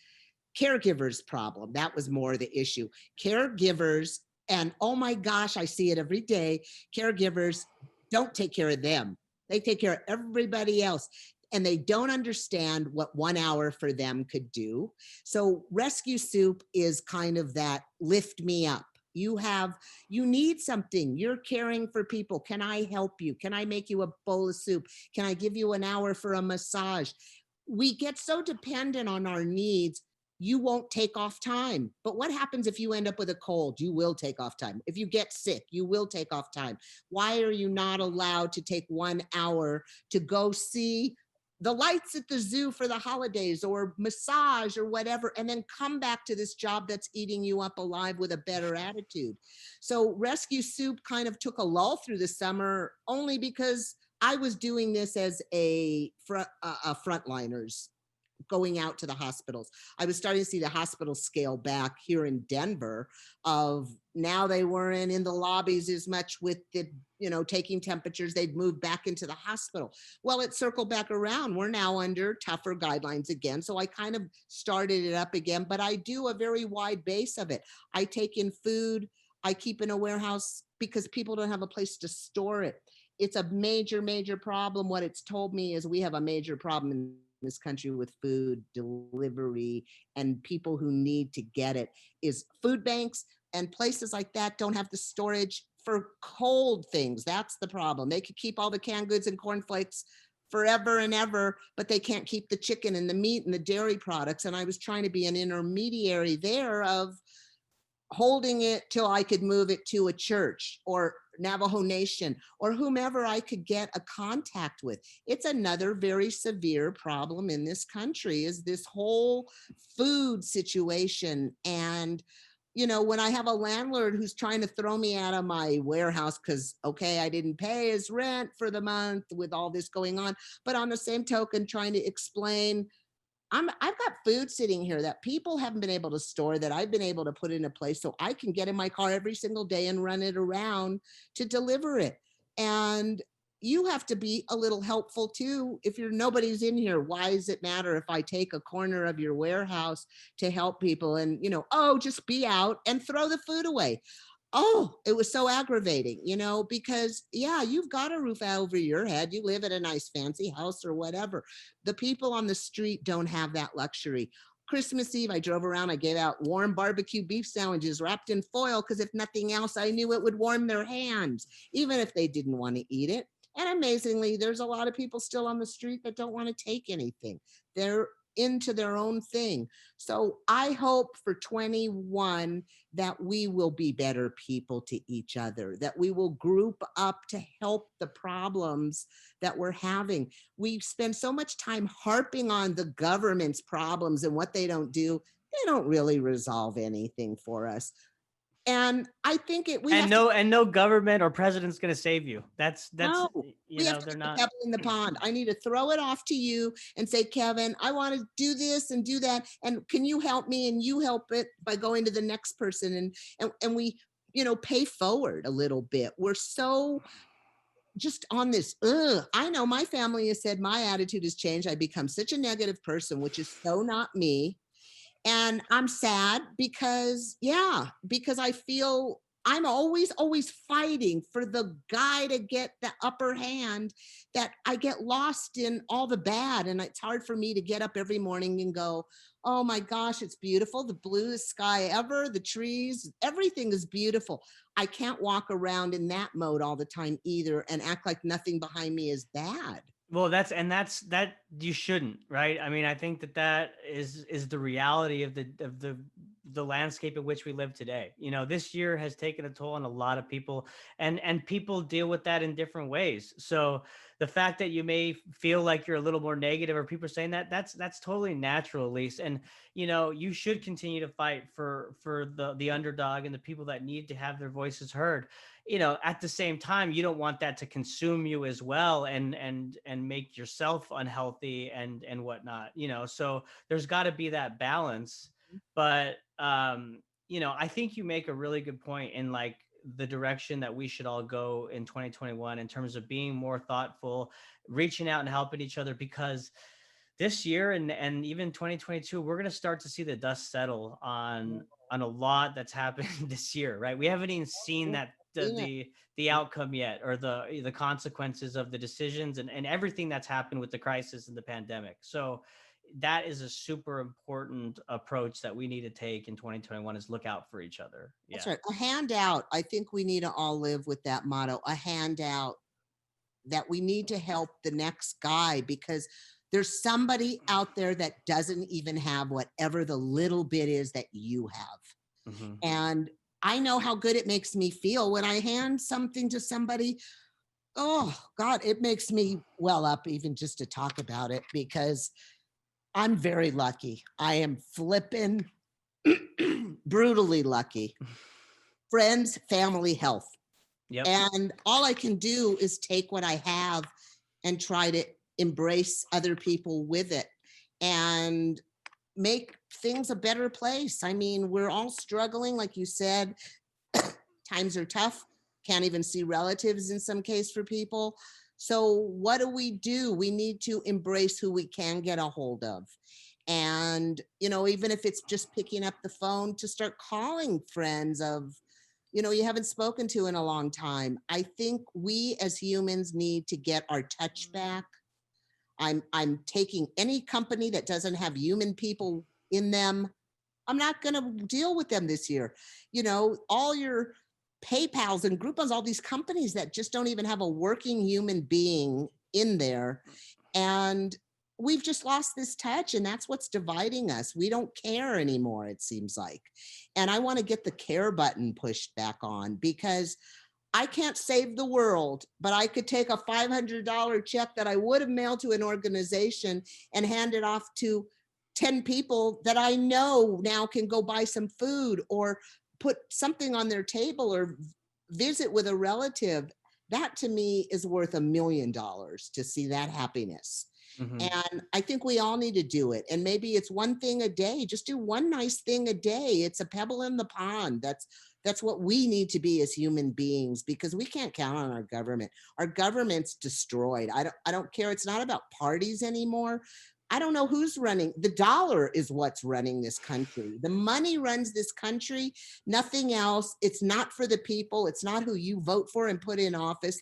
C: caregivers problem. That was more the issue. Caregivers, and oh my gosh, I see it every day, caregivers don't take care of them. They take care of everybody else, and they don't understand what 1 hour for them could do. So rescue soup is kind of that lift me up. You need something, you're caring for people. Can I help you? Can I make you a bowl of soup? Can I give you an hour for a massage? We get so dependent on our needs. You won't take off time. But what happens if you end up with a cold? You will take off time. If you get sick, you will take off time. Why are you not allowed to take 1 hour to go see the lights at the zoo for the holidays, or massage, or whatever, and then come back to this job that's eating you up alive with a better attitude? So rescue soup kind of took a lull through the summer, only because I was doing this as a frontliners, going out to the hospitals. I was starting to see the hospitals scale back here in Denver. Of now, they weren't in the lobbies as much with the, taking temperatures. They'd moved back into the hospital. Well, it circled back around. We're now under tougher guidelines again. So I kind of started it up again, but I do a very wide base of it. I take in food. I keep in a warehouse because people don't have a place to store it. It's a major, major problem. What it's told me is we have a major problem in this country with food delivery, and people who need to get it is food banks and places like that don't have the storage for cold things. That's the problem. They could keep all the canned goods and cornflakes forever and ever, but they can't keep the chicken and the meat and the dairy products. And I was trying to be an intermediary there of holding it till I could move it to a church or Navajo Nation or whomever I could get a contact with. It's another very severe problem in this country, is this whole food situation. And when I have a landlord who's trying to throw me out of my warehouse because, okay, I didn't pay his rent for the month with all this going on, but on the same token, trying to explain, I've got food sitting here that people haven't been able to store, that I've been able to put in a place so I can get in my car every single day and run it around to deliver it. And you have to be a little helpful too. If nobody's in here, why does it matter if I take a corner of your warehouse to help people and, just be out and throw the food away? Oh, it was so aggravating, because you've got a roof over your head. You live in a nice fancy house or whatever. The people on the street don't have that luxury. Christmas Eve, I drove around, I gave out warm barbecue beef sandwiches wrapped in foil, because if nothing else, I knew it would warm their hands, even if they didn't want to eat it. And amazingly, there's a lot of people still on the street that don't want to take anything. They're into their own thing. So I hope for 21 that we will be better people to each other, that we will group up to help the problems that we're having. We spend so much time harping on the government's problems and what they don't do. They don't really resolve anything for us. And I think
B: no government or president's going to save you. That's
C: no, we have to
B: they're
C: put
B: not.
C: the pebble in the pond. I need to throw it off to you and say, Kevin, I want to do this and do that, and can you help me? And you help it by going to the next person, and we pay forward a little bit. We're so just on this. I know my family has said my attitude has changed. I become such a negative person, which is so not me. And I'm sad because I feel I'm always fighting for the guy to get the upper hand, that I get lost in all the bad. And it's hard for me to get up every morning and go, oh my gosh, it's beautiful. The bluest sky ever, the trees, everything is beautiful. I can't walk around in that mode all the time either and act like nothing behind me is bad.
B: Well, that's that you shouldn't, right? I mean, I think that is the reality of the landscape in which we live today. You know, this year has taken a toll on a lot of people, and people deal with that in different ways. So the fact that you may feel like you're a little more negative, or people are saying that, that's totally natural, Elyse. And you know, you should continue to fight for the underdog and the people that need to have their voices heard. You know, at the same time, you don't want that to consume you as well, and make yourself unhealthy and whatnot, you know. So there's got to be that balance. But you know, I think you make a really good point in like the direction that we should all go in 2021 in terms of being more thoughtful, reaching out and helping each other, because this year and even 2022, we're going to start to see the dust settle on a lot that's happened this year, right? We haven't even seen that the outcome yet, or the consequences of the decisions and everything that's happened with the crisis and the pandemic. So that is a super important approach that we need to take in 2021, is look out for each other.
C: That's right. A handout. I think we need to all live with that motto, a handout, that we need to help the next guy, because there's somebody out there that doesn't even have whatever the little bit is that you have.
B: Mm-hmm.
C: And I know how good it makes me feel when I hand something to somebody. Oh God, it makes me well up even just to talk about it, because I'm very lucky. I am flipping brutally lucky. Friends, family, health.
B: Yep.
C: And all I can do is take what I have and try to embrace other people with it and make things a better place. I mean, we're all struggling, like you said. Times are tough. Can't even see relatives in some case for people. So what do? We need to embrace who we can get a hold of. And, you know, even if it's just picking up the phone to start calling friends of, you know, you haven't spoken to in a long time. I think we as humans need to get our touch back. I'm taking any company that doesn't have human people in them. I'm not going to deal with them this year. You know, all your PayPals and Groupons, all these companies that just don't even have a working human being in there. And we've just lost this touch, and that's what's dividing us. We don't care anymore, it seems like. And I want to get the care button pushed back on, because I can't save the world, but I could take a $500 check that I would have mailed to an organization and hand it off to 10 people that I know now can go buy some food or put something on their table or visit with a relative. That to me is worth $1 million to see that happiness. Mm-hmm. And I think we all need to do it. And maybe it's one thing a day. Just do one nice thing a day. It's a pebble in the pond. That's what we need to be as human beings, because we can't count on our government. Our government's destroyed. I don't care. It's not about parties anymore. I don't know who's running. The dollar is what's running this country. The money runs this country, nothing else. It's not for the people. It's not who you vote for and put in office.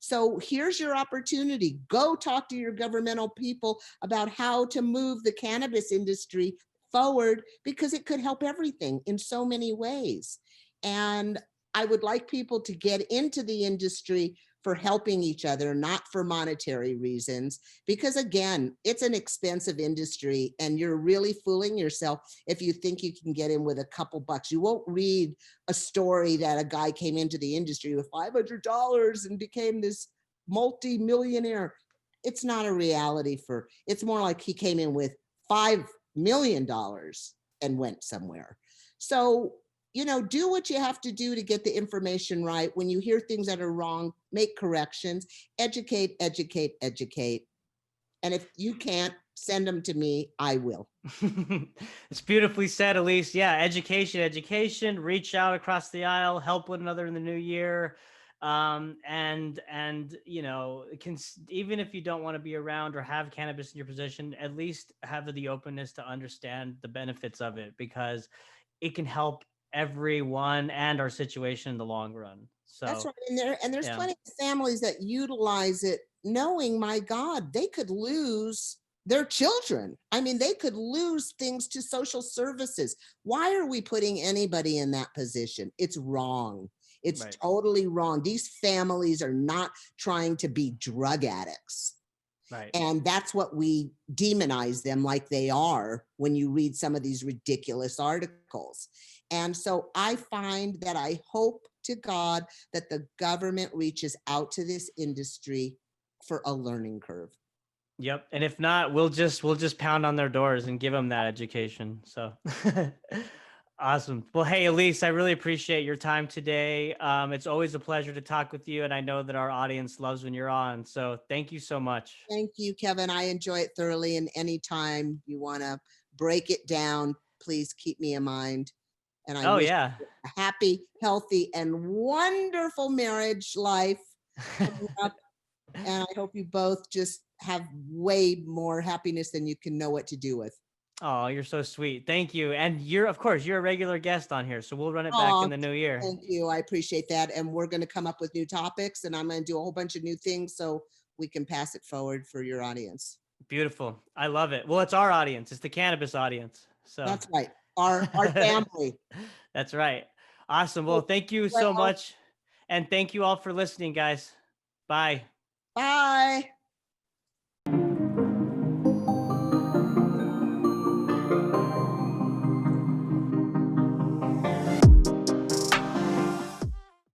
C: So here's your opportunity. Go talk to your governmental people about how to move the cannabis industry forward, because it could help everything in so many ways. And I would like people to get into the industry for helping each other, not for monetary reasons, because again, it's an expensive industry and you're really fooling yourself if you think you can get in with a couple bucks. You won't read a story that a guy came into the industry with $500 and became this multi-millionaire. It's not a reality. It's more like he came in with $5 million and went somewhere. So, you know, do what you have to do to get the information right. When you hear things that are wrong, make corrections, educate. And if you can't, send them to me, I will.
B: It's beautifully said, Elyse. Yeah, education, reach out across the aisle, help one another in the new year. And you know, even if you don't want to be around or have cannabis in your possession, at least have the openness to understand the benefits of it, because it can help everyone and our situation in the long run.
C: That's
B: So
C: right. And there's
B: yeah.
C: plenty of families that utilize it knowing, my God, they could lose their children. I mean, they could lose things to social services. Why are we putting anybody in that position? It's wrong. It's
B: Right.
C: totally wrong. These families are not trying to be drug addicts.
B: Right.
C: And that's what we demonize them like they are when you read some of these ridiculous articles. And so I find that I hope to God that the government reaches out to this industry for a learning curve.
B: Yep. And if not, we'll just pound on their doors and give them that education. So awesome. Well, hey, Elyse, I really appreciate your time today. It's always a pleasure to talk with you. And I know that our audience loves when you're on. So thank you so much.
C: Thank you, Kevin. I enjoy it thoroughly. And anytime you want to break it down, please keep me in mind. And I wish
B: Yeah.
C: you a happy, healthy, and wonderful marriage life coming up. And I hope you both just have way more happiness than you can know what to do with.
B: Oh, you're so sweet. Thank you. And of course, you're a regular guest on here. So we'll run it back in the new year.
C: Thank you. I appreciate that. And we're going to come up with new topics, and I'm going to do a whole bunch of new things so we can pass it forward for your audience.
B: Beautiful. I love it. Well, it's our audience. It's the cannabis audience. So
C: that's right. Our family.
B: That's right. Awesome. Well, thank you so much. And thank you all for listening, guys. Bye.
C: Bye.